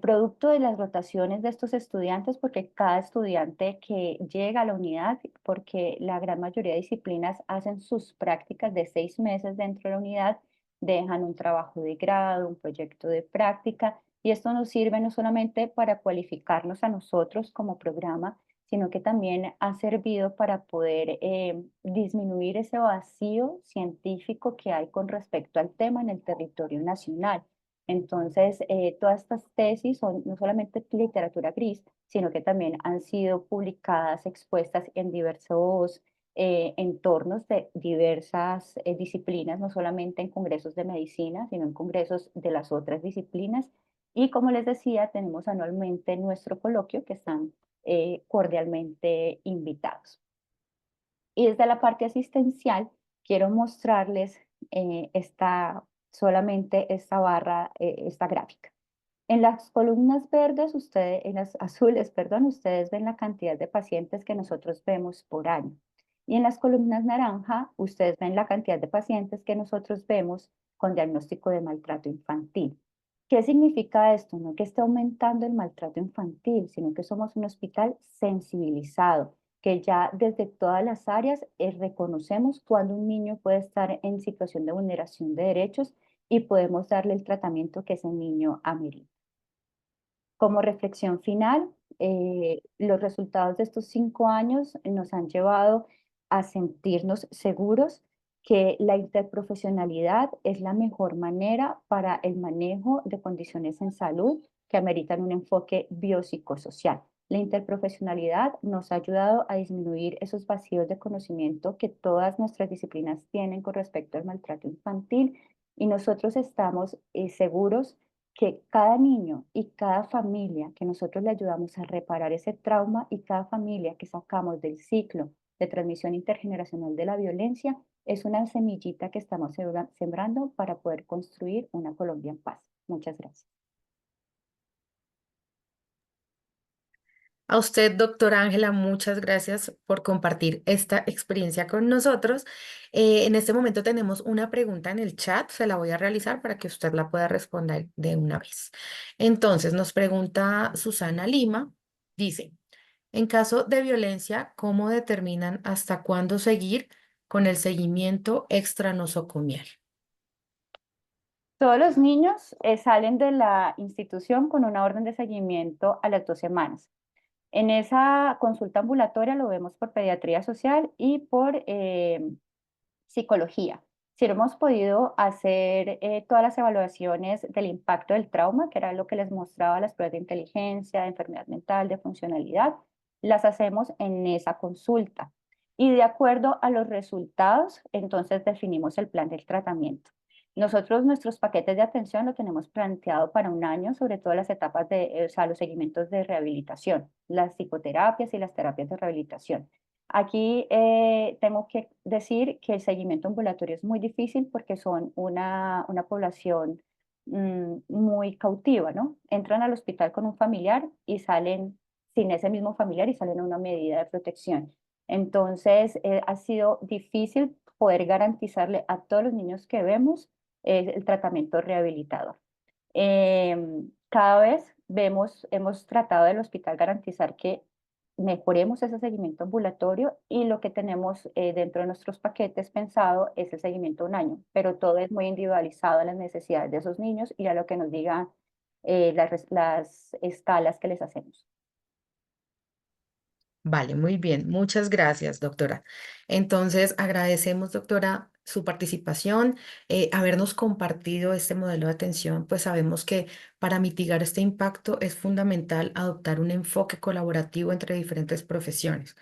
Producto de las rotaciones de estos estudiantes, porque cada estudiante que llega a la unidad, porque la gran mayoría de disciplinas hacen sus prácticas de 6 meses dentro de la unidad, dejan un trabajo de grado, un proyecto de práctica, y esto nos sirve no solamente para cualificarnos a nosotros como programa, sino que también ha servido para poder disminuir ese vacío científico que hay con respecto al tema en el territorio nacional. Entonces, todas estas tesis son no solamente literatura gris, sino que también han sido publicadas, expuestas en diversos entornos de diversas disciplinas, no solamente en congresos de medicina, sino en congresos de las otras disciplinas. Y como les decía, tenemos anualmente nuestro coloquio que están cordialmente invitados. Y desde la parte asistencial, quiero mostrarles solamente esta barra, esta gráfica. En las columnas verdes, en las azules, perdón, ustedes ven la cantidad de pacientes que nosotros vemos por año. Y en las columnas naranja, ustedes ven la cantidad de pacientes que nosotros vemos con diagnóstico de maltrato infantil. ¿Qué significa esto? No que esté aumentando el maltrato infantil, sino que somos un hospital sensibilizado, que ya desde todas las áreas reconocemos cuando un niño puede estar en situación de vulneración de derechos y podemos darle el tratamiento que ese niño amerita. Como reflexión final, los resultados de estos 5 años nos han llevado a sentirnos seguros que la interprofesionalidad es la mejor manera para el manejo de condiciones en salud que ameritan un enfoque biopsicosocial. La interprofesionalidad nos ha ayudado a disminuir esos vacíos de conocimiento que todas nuestras disciplinas tienen con respecto al maltrato infantil y nosotros estamos seguros que cada niño y cada familia que nosotros le ayudamos a reparar ese trauma y cada familia que sacamos del ciclo de transmisión intergeneracional de la violencia es una semillita que estamos sembrando para poder construir una Colombia en paz. Muchas gracias. A usted, doctora Ángela, muchas gracias por compartir esta experiencia con nosotros. En este momento tenemos una pregunta en el chat, se la voy a realizar para que usted la pueda responder de una vez. Entonces, nos pregunta Susana Lima, dice, en caso de violencia, ¿cómo determinan hasta cuándo seguir con el seguimiento extranosocomial? Todos los niños salen de la institución con una orden de seguimiento a las 2 semanas. En esa consulta ambulatoria lo vemos por pediatría social y por psicología. Si hemos podido hacer todas las evaluaciones del impacto del trauma, que era lo que les mostraba las pruebas de inteligencia, de enfermedad mental, de funcionalidad, las hacemos en esa consulta. Y de acuerdo a los resultados, entonces definimos el plan del tratamiento. Nosotros nuestros paquetes de atención lo tenemos planteado para un año, sobre todo las etapas o sea, los seguimientos de rehabilitación, las psicoterapias y las terapias de rehabilitación. Aquí tengo que decir que el seguimiento ambulatorio es muy difícil porque son una población muy cautiva, ¿no? Entran al hospital con un familiar y salen sin ese mismo familiar y salen a una medida de protección. Entonces, ha sido difícil poder garantizarle a todos los niños que vemos el tratamiento rehabilitador. Cada vez hemos tratado del hospital garantizar que mejoremos ese seguimiento ambulatorio y lo que tenemos dentro de nuestros paquetes pensado es el seguimiento de un año, pero todo es muy individualizado a las necesidades de esos niños y a lo que nos digan las escalas que les hacemos. Vale, muy bien. Muchas gracias, doctora. Entonces, agradecemos, doctora, su participación, habernos compartido este modelo de atención, pues sabemos que para mitigar este impacto es fundamental adoptar un enfoque colaborativo entre diferentes profesiones.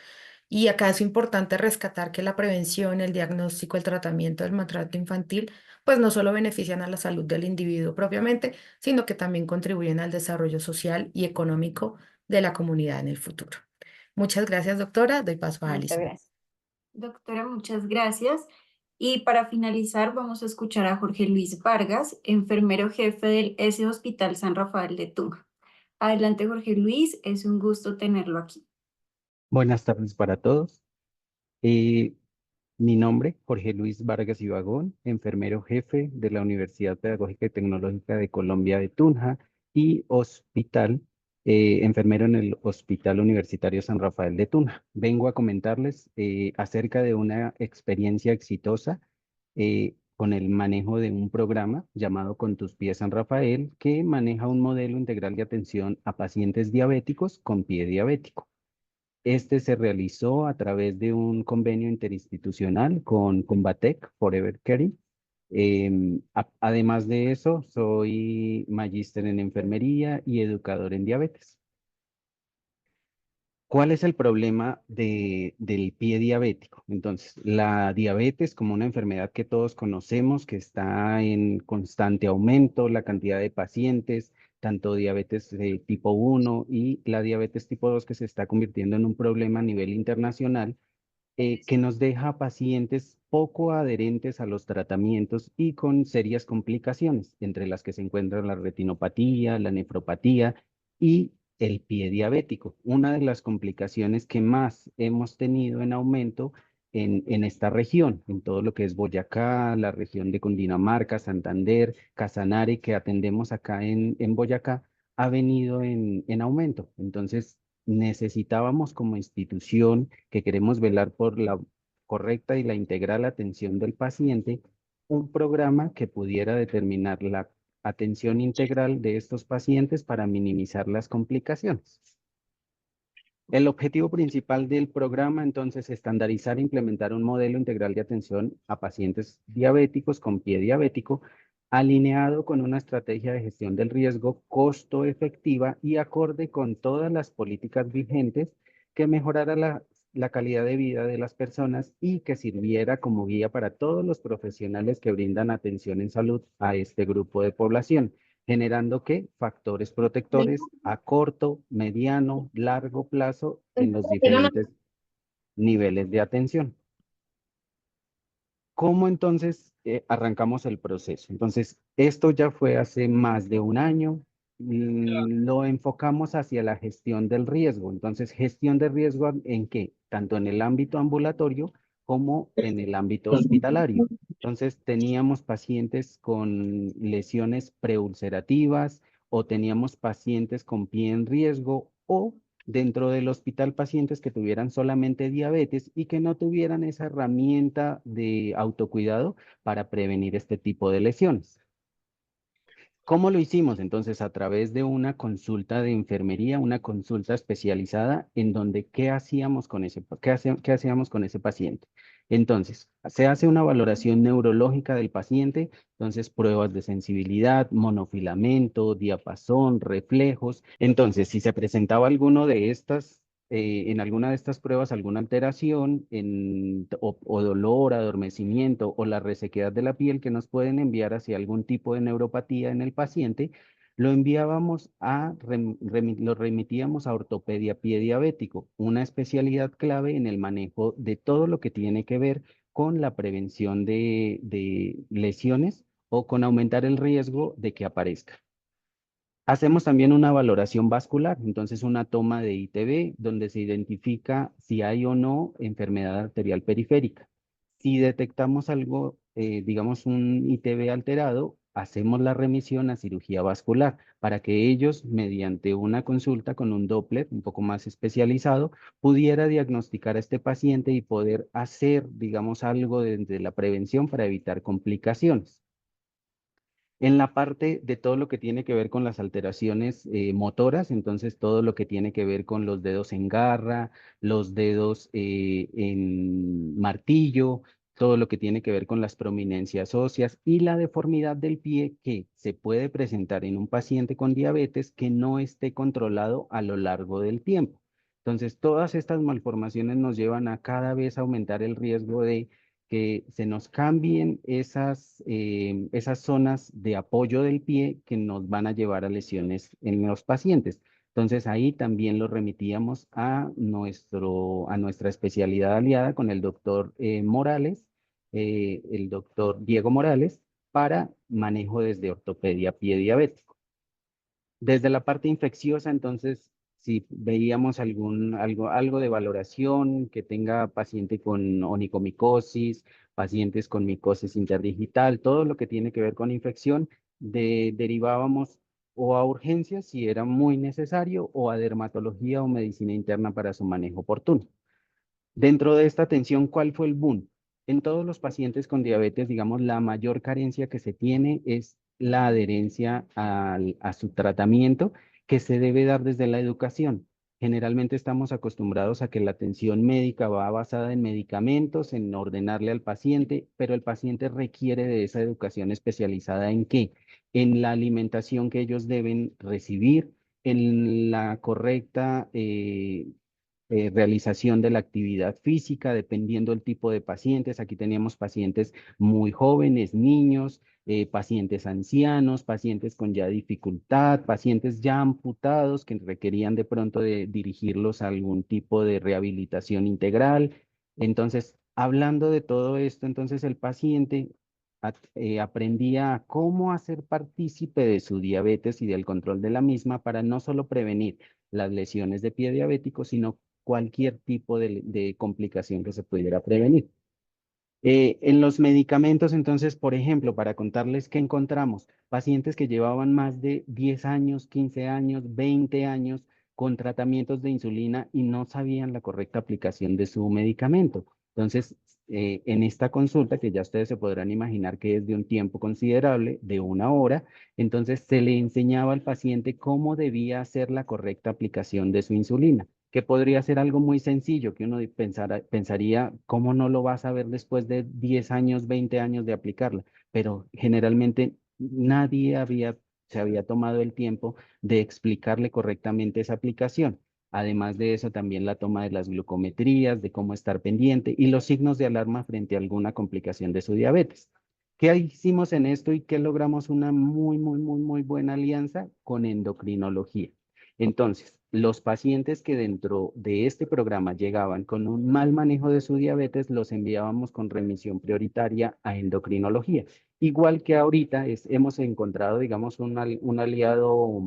Y acá es importante rescatar que la prevención, el diagnóstico, el tratamiento del maltrato infantil, pues no solo benefician a la salud del individuo propiamente, sino que también contribuyen al desarrollo social y económico de la comunidad en el futuro. Muchas gracias, doctora. Doy paso a Muchas Alison. gracias. Doctora, muchas gracias. Y para finalizar, vamos a escuchar a Jorge Luis Vargas, enfermero jefe del S Hospital San Rafael de Tunja. Adelante, Jorge Luis, es un gusto tenerlo aquí. Buenas tardes para todos. Eh, Mi nombre, Jorge Luis Vargas Ibagón, enfermero jefe de la Universidad Pedagógica y Tecnológica de Colombia de Tunja y enfermero en el Hospital Universitario San Rafael de Tunja. Vengo a comentarles acerca de una experiencia exitosa con el manejo de un programa llamado Con tus pies San Rafael, que maneja un modelo integral de atención a pacientes diabéticos con pie diabético. Este se realizó a través de un convenio interinstitucional con Combatec Forever Caring. Además de eso, soy magíster en enfermería y educador en diabetes. ¿Cuál es el problema del pie diabético? Entonces, la diabetes como una enfermedad que todos conocemos, que está en constante aumento, la cantidad de pacientes, tanto diabetes tipo 1 y la diabetes tipo 2 que se está convirtiendo en un problema a nivel internacional, que nos deja pacientes poco adherentes a los tratamientos y con serias complicaciones, entre las que se encuentran la retinopatía, la nefropatía y el pie diabético. Una de las complicaciones que más hemos tenido en aumento en esta región, en todo lo que es Boyacá, la región de Cundinamarca, Santander, Casanare, que atendemos acá en Boyacá, ha venido en aumento. Entonces, necesitábamos como institución que queremos velar por la correcta y la integral atención del paciente, un programa que pudiera determinar la atención integral de estos pacientes para minimizar las complicaciones. El objetivo principal del programa, entonces, es estandarizar e implementar un modelo integral de atención a pacientes diabéticos con pie diabético, alineado con una estrategia de gestión del riesgo costo efectiva y acorde con todas las políticas vigentes que mejorara la calidad de vida de las personas y que sirviera como guía para todos los profesionales que brindan atención en salud a este grupo de población, generando ¿qué? Factores protectores a corto, mediano, largo plazo en los diferentes niveles de atención. ¿Cómo entonces arrancamos el proceso? Entonces, esto ya fue hace más de un año. Lo enfocamos hacia la gestión del riesgo. Entonces, gestión de riesgo ¿en qué? Tanto en el ámbito ambulatorio como en el ámbito hospitalario. Entonces, teníamos pacientes con lesiones preulcerativas o teníamos pacientes con pie en riesgo o dentro del hospital pacientes que tuvieran solamente diabetes y que no tuvieran esa herramienta de autocuidado para prevenir este tipo de lesiones. ¿Cómo lo hicimos? Entonces, a través de una consulta de enfermería, una consulta especializada en donde qué hacíamos con qué hacíamos con ese paciente. Entonces, se hace una valoración neurológica del paciente, entonces pruebas de sensibilidad, monofilamento, diapasón, reflejos. Entonces, si se presentaba alguno de estas en alguna de estas pruebas alguna alteración o dolor, adormecimiento o la resequedad de la piel que nos pueden enviar hacia algún tipo de neuropatía en el paciente, lo enviábamos lo remitíamos a ortopedia pie diabético, una especialidad clave en el manejo de todo lo que tiene que ver con la prevención de lesiones o con aumentar el riesgo de que aparezca. Hacemos también una valoración vascular, entonces una toma de ITV donde se identifica si hay o no enfermedad arterial periférica. Si detectamos algo, digamos un ITV alterado, hacemos la remisión a cirugía vascular para que ellos, mediante una consulta con un Doppler un poco más especializado, pudiera diagnosticar a este paciente y poder hacer, digamos, algo de la prevención para evitar complicaciones. En la parte de todo lo que tiene que ver con las alteraciones motoras, entonces todo lo que tiene que ver con los dedos en garra, los dedos en martillo, todo lo que tiene que ver con las prominencias óseas y la deformidad del pie que se puede presentar en un paciente con diabetes que no esté controlado a lo largo del tiempo. Entonces, todas estas malformaciones nos llevan a cada vez aumentar el riesgo de que se nos cambien esas zonas de apoyo del pie que nos van a llevar a lesiones en los pacientes. Entonces ahí también lo remitíamos a nuestra especialidad aliada con el doctor Morales, el doctor Diego Morales, para manejo desde ortopedia pie diabético. Desde la parte infecciosa, entonces, si veíamos algo de valoración, que tenga paciente con onicomicosis, pacientes con micosis interdigital, todo lo que tiene que ver con infección, derivábamos o a urgencias si era muy necesario, o a dermatología o medicina interna para su manejo oportuno. Dentro de esta atención, ¿cuál fue el boom? En todos los pacientes con diabetes, digamos, la mayor carencia que se tiene es la adherencia a su tratamiento, que se debe dar desde la educación. Generalmente estamos acostumbrados a que la atención médica va basada en medicamentos, en ordenarle al paciente, pero el paciente requiere de esa educación especializada ¿en qué? En la alimentación que ellos deben recibir, en la correcta realización de la actividad física, dependiendo del tipo de pacientes. Aquí teníamos pacientes muy jóvenes, niños, pacientes ancianos, pacientes con ya dificultad, pacientes ya amputados que requerían de pronto de dirigirlos a algún tipo de rehabilitación integral. Entonces, hablando de todo esto, entonces el paciente aprendía a cómo hacer partícipe de su diabetes y del control de la misma para no solo prevenir las lesiones de pie diabético, sino cualquier tipo de complicación que se pudiera prevenir. En los medicamentos, entonces, por ejemplo, para contarles qué encontramos, pacientes que llevaban más de 10 años, 15 años, 20 años con tratamientos de insulina y no sabían la correcta aplicación de su medicamento. Entonces, en esta consulta, que ya ustedes se podrán imaginar que es de un tiempo considerable, de 1 hora, entonces se le enseñaba al paciente cómo debía hacer la correcta aplicación de su insulina, que podría ser algo muy sencillo, que uno pensaría, ¿cómo no lo vas a ver después de 10 años, 20 años de aplicarla? Pero generalmente nadie se había tomado el tiempo de explicarle correctamente esa aplicación. Además de eso, también la toma de las glucometrías, de cómo estar pendiente y los signos de alarma frente a alguna complicación de su diabetes. ¿Qué hicimos en esto y qué logramos? Una muy, muy, muy, muy buena alianza con endocrinología. Entonces, los pacientes que dentro de este programa llegaban con un mal manejo de su diabetes, los enviábamos con remisión prioritaria a endocrinología. Igual que ahorita hemos encontrado, digamos, un aliado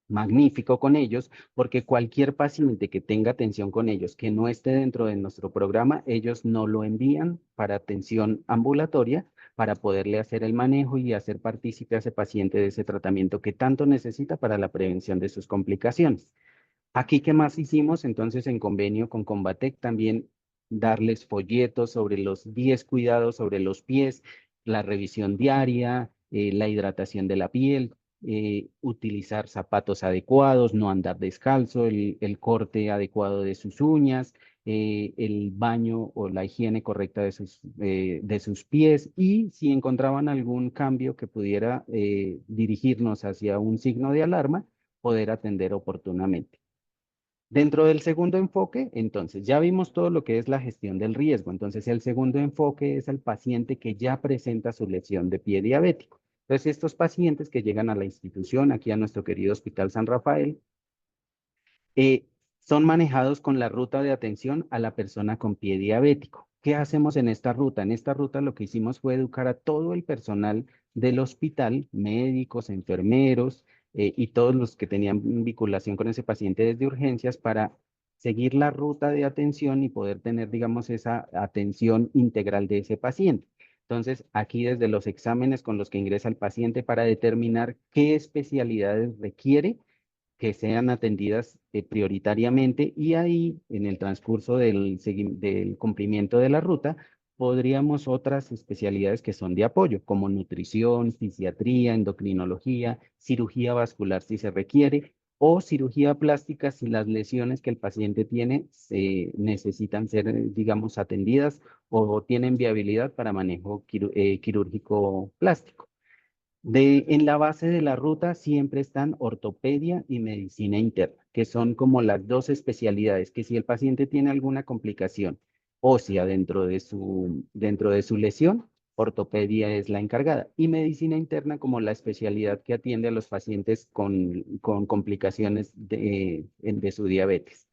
magnífico con ellos, porque cualquier paciente que tenga atención con ellos, que no esté dentro de nuestro programa, ellos no lo envían para atención ambulatoria para poderle hacer el manejo y hacer partícipe a ese paciente de ese tratamiento que tanto necesita para la prevención de sus complicaciones. Aquí, ¿qué más hicimos? Entonces, en convenio con Combatec, también darles folletos sobre los 10 cuidados sobre los pies, la revisión diaria, la hidratación de la piel, utilizar zapatos adecuados, no andar descalzo, el corte adecuado de sus uñas, el baño o la higiene correcta de sus pies, y si encontraban algún cambio que pudiera dirigirnos hacia un signo de alarma, poder atender oportunamente. Dentro del segundo enfoque, entonces, ya vimos todo lo que es la gestión del riesgo. Entonces, el segundo enfoque es el paciente que ya presenta su lesión de pie diabético. Entonces, estos pacientes que llegan a la institución, aquí a nuestro querido Hospital San Rafael, eh, son manejados con la ruta de atención a la persona con pie diabético. ¿Qué hacemos en esta ruta? En esta ruta lo que hicimos fue educar a todo el personal del hospital, médicos, enfermeros, y todos los que tenían vinculación con ese paciente desde urgencias para seguir la ruta de atención y poder tener, digamos, esa atención integral de ese paciente. Entonces, aquí desde los exámenes con los que ingresa el paciente para determinar qué especialidades requiere que sean atendidas prioritariamente, y ahí en el transcurso del cumplimiento de la ruta podríamos otras especialidades que son de apoyo, como nutrición, fisiatría, endocrinología, cirugía vascular si se requiere, o cirugía plástica si las lesiones que el paciente tiene necesitan ser, digamos, atendidas o tienen viabilidad para manejo quirúrgico plástico. En la base de la ruta siempre están ortopedia y medicina interna, que son como las dos especialidades, que si el paciente tiene alguna complicación ósea dentro de su lesión, ortopedia es la encargada. Y medicina interna como la especialidad que atiende a los pacientes con complicaciones de su diabetes.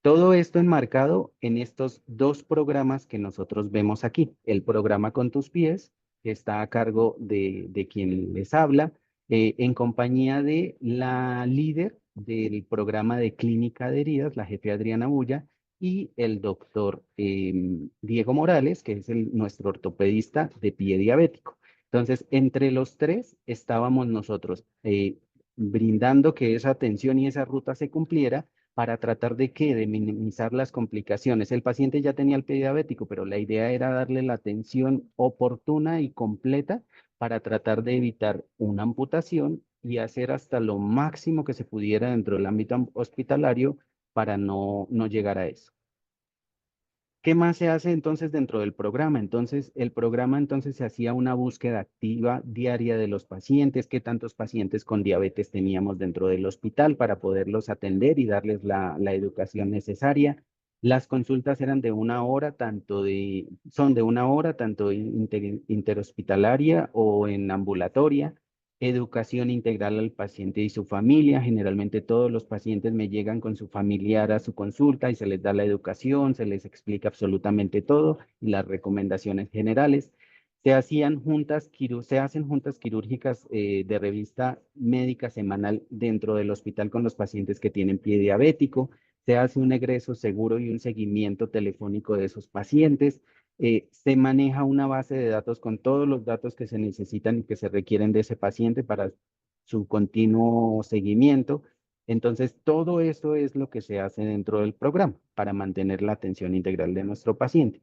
Todo esto enmarcado en estos dos programas que nosotros vemos aquí. El programa Con tus pies, que está a cargo de quien les habla, en compañía de la líder del programa de clínica de heridas, la jefe Adriana Bulla, y el doctor Diego Morales, que es nuestro ortopedista de pie diabético. Entonces, entre los tres estábamos nosotros brindando que esa atención y esa ruta se cumpliera para tratar de qué, de minimizar las complicaciones. El paciente ya tenía el pie diabético, pero la idea era darle la atención oportuna y completa para tratar de evitar una amputación y hacer hasta lo máximo que se pudiera dentro del ámbito hospitalario para no llegar a eso. ¿Qué más se hace entonces dentro del programa? Entonces, el programa entonces se hacía una búsqueda activa diaria de los pacientes, qué tantos pacientes con diabetes teníamos dentro del hospital para poderlos atender y darles la educación necesaria. Las consultas eran de una hora, son de una hora, tanto interhospitalaria o en ambulatoria. Educación integral al paciente y su familia. Generalmente todos los pacientes me llegan con su familiar a su consulta y se les da la educación, se les explica absolutamente todo y las recomendaciones generales. Se hacen juntas quirúrgicas de revista médica semanal dentro del hospital con los pacientes que tienen pie diabético. Se hace un egreso seguro y un seguimiento telefónico de esos pacientes. Se maneja una base de datos con todos los datos que se necesitan y que se requieren de ese paciente para su continuo seguimiento. Entonces, todo eso es lo que se hace dentro del programa para mantener la atención integral de nuestro paciente.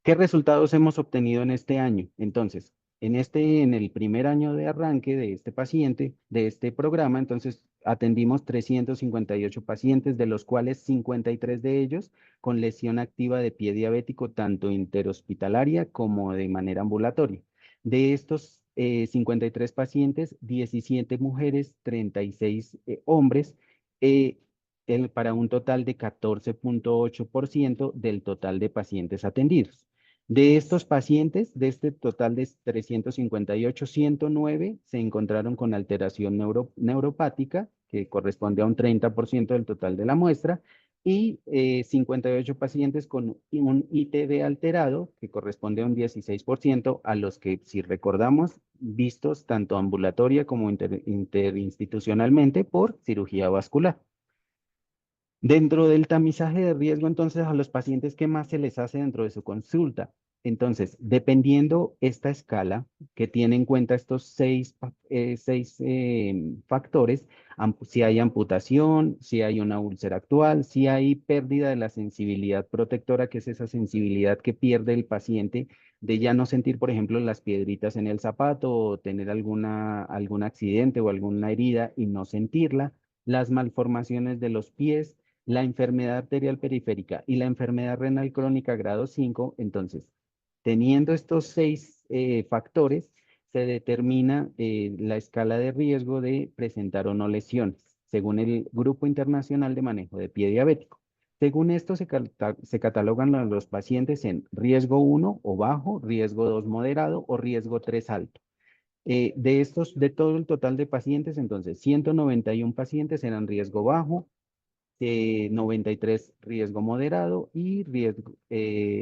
¿Qué resultados hemos obtenido en este año? Entonces, en el primer año de arranque de este paciente, de este programa, entonces atendimos 358 pacientes, de los cuales 53 de ellos con lesión activa de pie diabético, tanto interhospitalaria como de manera ambulatoria. De estos 53 pacientes, 17 mujeres, 36 hombres, para un total de 14.8% del total de pacientes atendidos. De estos pacientes, de este total de 358, 109 se encontraron con alteración neuropática, que corresponde a un 30% del total de la muestra, y 58 pacientes con un ITB alterado, que corresponde a un 16%, a los que, si recordamos, vistos tanto ambulatoria como interinstitucionalmente por cirugía vascular. Dentro del tamizaje de riesgo, entonces, a los pacientes, ¿qué más se les hace dentro de su consulta? Entonces, dependiendo esta escala que tiene en cuenta estos seis factores, si hay amputación, si hay una úlcera actual, si hay pérdida de la sensibilidad protectora, que es esa sensibilidad que pierde el paciente de ya no sentir, por ejemplo, las piedritas en el zapato o tener algún accidente o alguna herida y no sentirla, las malformaciones de los pies, la enfermedad arterial periférica y la enfermedad renal crónica grado 5, entonces, teniendo estos seis factores, se determina la escala de riesgo de presentar o no lesiones, según el Grupo Internacional de Manejo de Pie Diabético. Según esto, se catalogan a los pacientes en riesgo 1 o bajo, riesgo 2 moderado o riesgo 3 alto. De todo el total de pacientes, entonces, 191 pacientes eran riesgo bajo, 93 riesgo moderado y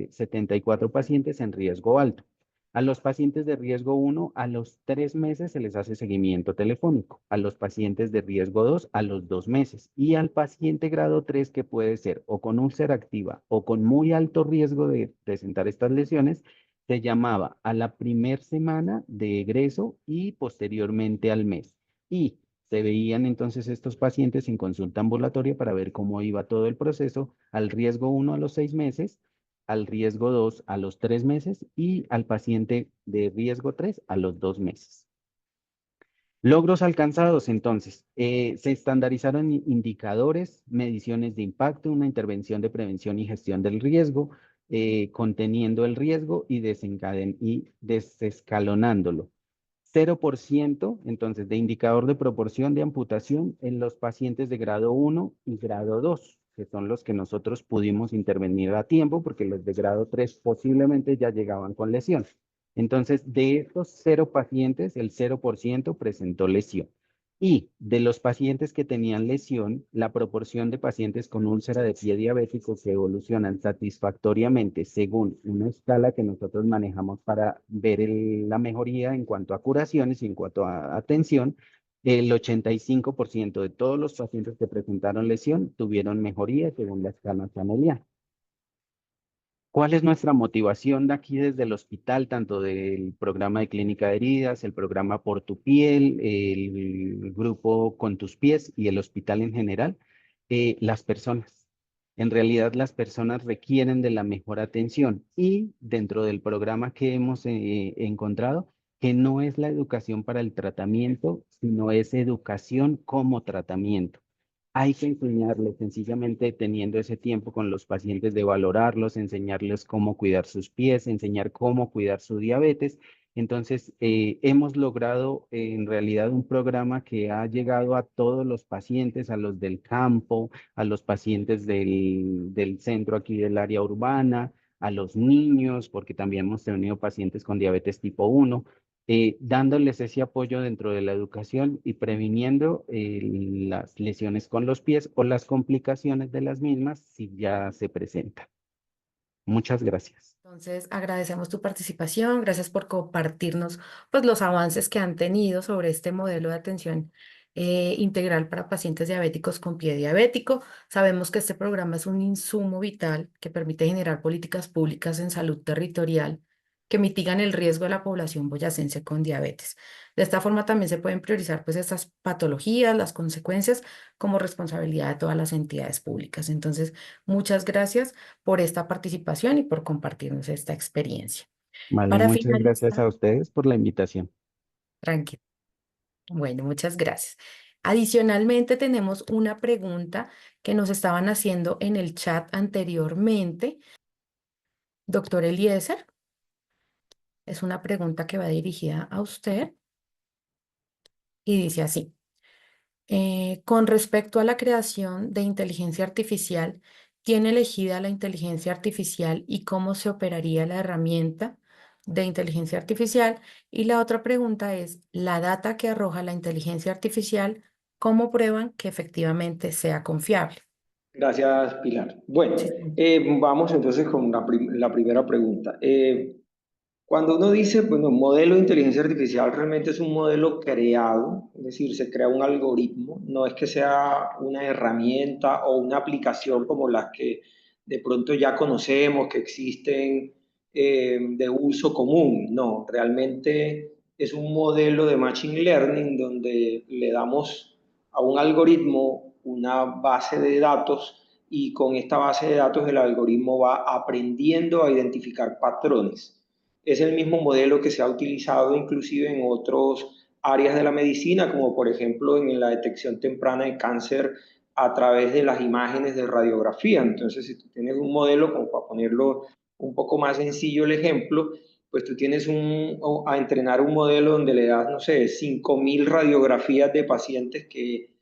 74 pacientes en riesgo alto. A los pacientes de riesgo 1, a los 3 meses se les hace seguimiento telefónico. A los pacientes de riesgo 2, a los 2 meses. Y al paciente grado 3, que puede ser o con úlcera activa o con muy alto riesgo de presentar estas lesiones, se llamaba a la primer semana de egreso y posteriormente al mes. Y se veían entonces estos pacientes en consulta ambulatoria para ver cómo iba todo el proceso, al riesgo 1 a los 6 meses, al riesgo 2 a los 3 meses y al paciente de riesgo 3 a los 2 meses. Logros alcanzados, entonces, se estandarizaron indicadores, mediciones de impacto, una intervención de prevención y gestión del riesgo, conteniendo el riesgo y desescalonándolo. 0%, entonces, de indicador de proporción de amputación en los pacientes de grado 1 y grado 2, que son los que nosotros pudimos intervenir a tiempo, porque los de grado 3 posiblemente ya llegaban con lesión. Entonces, de estos 0 pacientes, el 0% presentó lesión. Y de los pacientes que tenían lesión, la proporción de pacientes con úlcera de pie diabético que evolucionan satisfactoriamente según una escala que nosotros manejamos para ver la mejoría en cuanto a curaciones y en cuanto a atención, el 85% de todos los pacientes que presentaron lesión tuvieron mejoría según la escala Chanelian. ¿Cuál es nuestra motivación de aquí desde el hospital, tanto del programa de clínica de heridas, el programa Por tu Piel, el grupo Con tus Pies y el hospital en general? Las personas. En realidad las personas requieren de la mejor atención y dentro del programa que hemos encontrado, que no es la educación para el tratamiento, sino es educación como tratamiento. Hay que enseñarles sencillamente teniendo ese tiempo con los pacientes de valorarlos, enseñarles cómo cuidar sus pies, enseñar cómo cuidar su diabetes. Entonces, hemos logrado en realidad un programa que ha llegado a todos los pacientes, a los del campo, a los pacientes del centro aquí del área urbana, a los niños, porque también hemos tenido pacientes con diabetes tipo 1, dándoles ese apoyo dentro de la educación y previniendo las lesiones con los pies o las complicaciones de las mismas si ya se presentan. Muchas gracias. Entonces, agradecemos tu participación, gracias por compartirnos pues, los avances que han tenido sobre este modelo de atención integral para pacientes diabéticos con pie diabético. Sabemos que este programa es un insumo vital que permite generar políticas públicas en salud territorial que mitigan el riesgo de la población boyacense con diabetes. De esta forma también se pueden priorizar pues, estas patologías, las consecuencias como responsabilidad de todas las entidades públicas. Entonces, muchas gracias por esta participación y por compartirnos esta experiencia. Vale, Para muchas gracias finalizar, a ustedes por la invitación. tranquilo. Bueno, muchas gracias. Adicionalmente, tenemos una pregunta que nos estaban haciendo en el chat anteriormente. Doctor Eliezer, es una pregunta que va dirigida a usted y dice así. Con respecto a la creación de inteligencia artificial, ¿tiene elegida la inteligencia artificial y cómo se operaría la herramienta de inteligencia artificial? Y la otra pregunta es, ¿la data que arroja la inteligencia artificial, cómo prueban que efectivamente sea confiable? Gracias, Pilar. Bueno, Sí. vamos entonces con la primera pregunta. Cuando uno dice, bueno, modelo de inteligencia artificial realmente es un modelo creado, es decir, se crea un algoritmo, no es que sea una herramienta o una aplicación como las que de pronto ya conocemos, que existen de uso común, no, realmente es un modelo de Machine Learning donde le damos a un algoritmo una base de datos y con esta base de datos el algoritmo va aprendiendo a identificar patrones. Es el mismo modelo que se ha utilizado inclusive en otras áreas de la medicina, como por ejemplo en la detección temprana de cáncer a través de las imágenes de radiografía. Entonces, si tú tienes un modelo, como para ponerlo un poco más sencillo el ejemplo, pues tú tienes a entrenar un modelo donde le das, no sé, 5.000 radiografías de pacientes que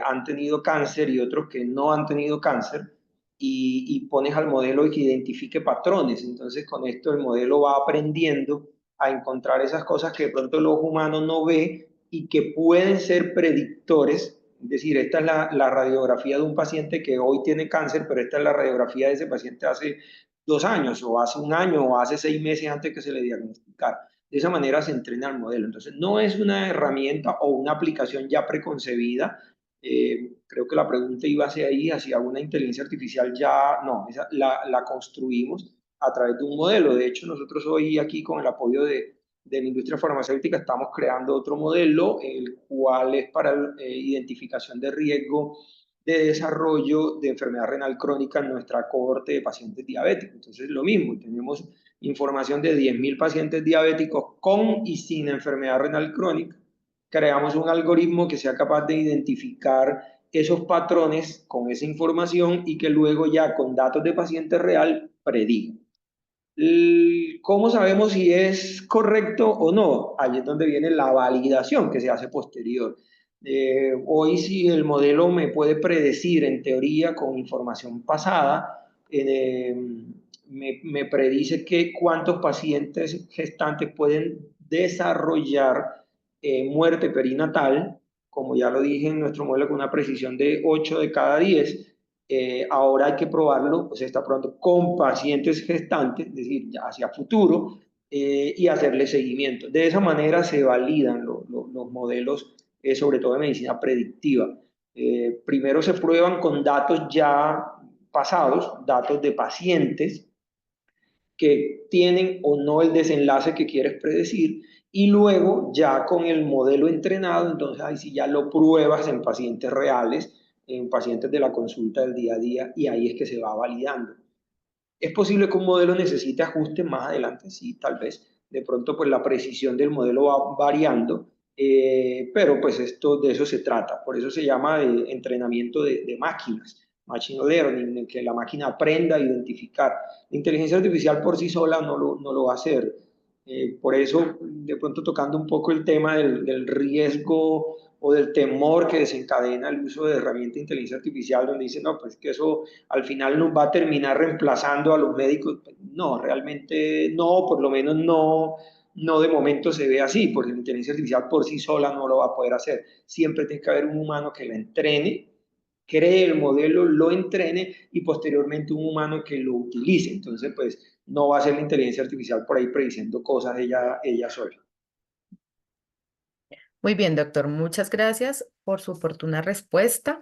han tenido cáncer y otros que no han tenido cáncer y pones al modelo que identifique patrones. Entonces con esto el modelo va aprendiendo a encontrar esas cosas que de pronto el ojo humano no ve y que pueden ser predictores. Es decir, esta es la radiografía de un paciente que hoy tiene cáncer, pero esta es la radiografía de ese paciente hace 2 años o hace un año o hace 6 meses antes que se le diagnosticara. De esa manera se entrena el modelo. Entonces, no es una herramienta o una aplicación ya preconcebida. Creo que la pregunta iba hacia ahí, hacia una inteligencia artificial ya, no, esa la construimos a través de un modelo. De hecho, nosotros hoy aquí con el apoyo de la industria farmacéutica estamos creando otro modelo, el cual es para identificación de riesgo de desarrollo de enfermedad renal crónica en nuestra cohorte de pacientes diabéticos. Entonces, lo mismo, tenemos información de 10.000 pacientes diabéticos con y sin enfermedad renal crónica. Creamos un algoritmo que sea capaz de identificar esos patrones con esa información y que luego ya con datos de paciente real prediga. ¿Cómo sabemos si es correcto o no? Ahí es donde viene la validación que se hace posterior. Hoy si el modelo me puede predecir en teoría con información pasada, me predice que cuántos pacientes gestantes pueden desarrollar muerte perinatal, como ya lo dije en nuestro modelo con una precisión de 8 de cada 10. Ahora hay que probarlo, se está probando con pacientes gestantes, es decir, ya hacia futuro, y hacerle seguimiento. De esa manera se validan los modelos, sobre todo de medicina predictiva. Primero se prueban con datos ya pasados, datos de pacientes que tienen o no el desenlace que quieres predecir, y luego ya con el modelo entrenado, entonces ahí sí ya lo pruebas en pacientes reales, en pacientes de la consulta del día a día, y ahí es que se va validando. ¿Es posible que un modelo necesite ajuste más adelante? Sí, tal vez. De pronto, pues la precisión del modelo va variando, pero pues de eso se trata. Por eso se llama entrenamiento de máquinas, machine learning, en que la máquina aprenda a identificar. La inteligencia artificial por sí sola no lo va a hacer. Por eso, de pronto tocando un poco el tema del riesgo o del temor que desencadena el uso de herramientas de inteligencia artificial, donde dicen, no, pues que eso al final nos va a terminar reemplazando a los médicos. No, realmente no, por lo menos no de momento se ve así, porque la inteligencia artificial por sí sola no lo va a poder hacer. Siempre tiene que haber un humano que la entrene, cree el modelo, lo entrene y posteriormente un humano que lo utilice. Entonces, pues no va a ser la inteligencia artificial por ahí prediciendo cosas ella sola. Muy bien, doctor. Muchas gracias por su oportuna respuesta.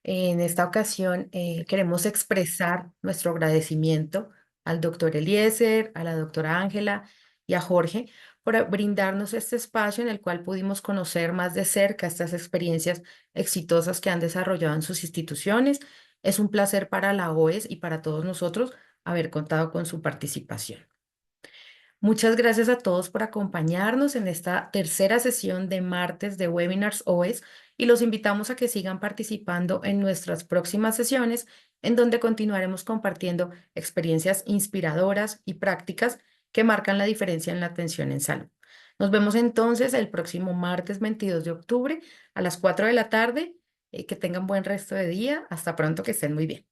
En esta ocasión queremos expresar nuestro agradecimiento al doctor Eliezer, a la doctora Ángela y a Jorge por brindarnos este espacio en el cual pudimos conocer más de cerca estas experiencias exitosas que han desarrollado en sus instituciones. Es un placer para la OES y para todos nosotros haber contado con su participación. Muchas gracias a todos por acompañarnos en esta tercera sesión de martes de Webinars OES y los invitamos a que sigan participando en nuestras próximas sesiones, en donde continuaremos compartiendo experiencias inspiradoras y prácticas que marcan la diferencia en la atención en salud. Nos vemos entonces el próximo martes 22 de octubre a las 4 de la tarde. Que tengan buen resto de día. Hasta pronto, que estén muy bien.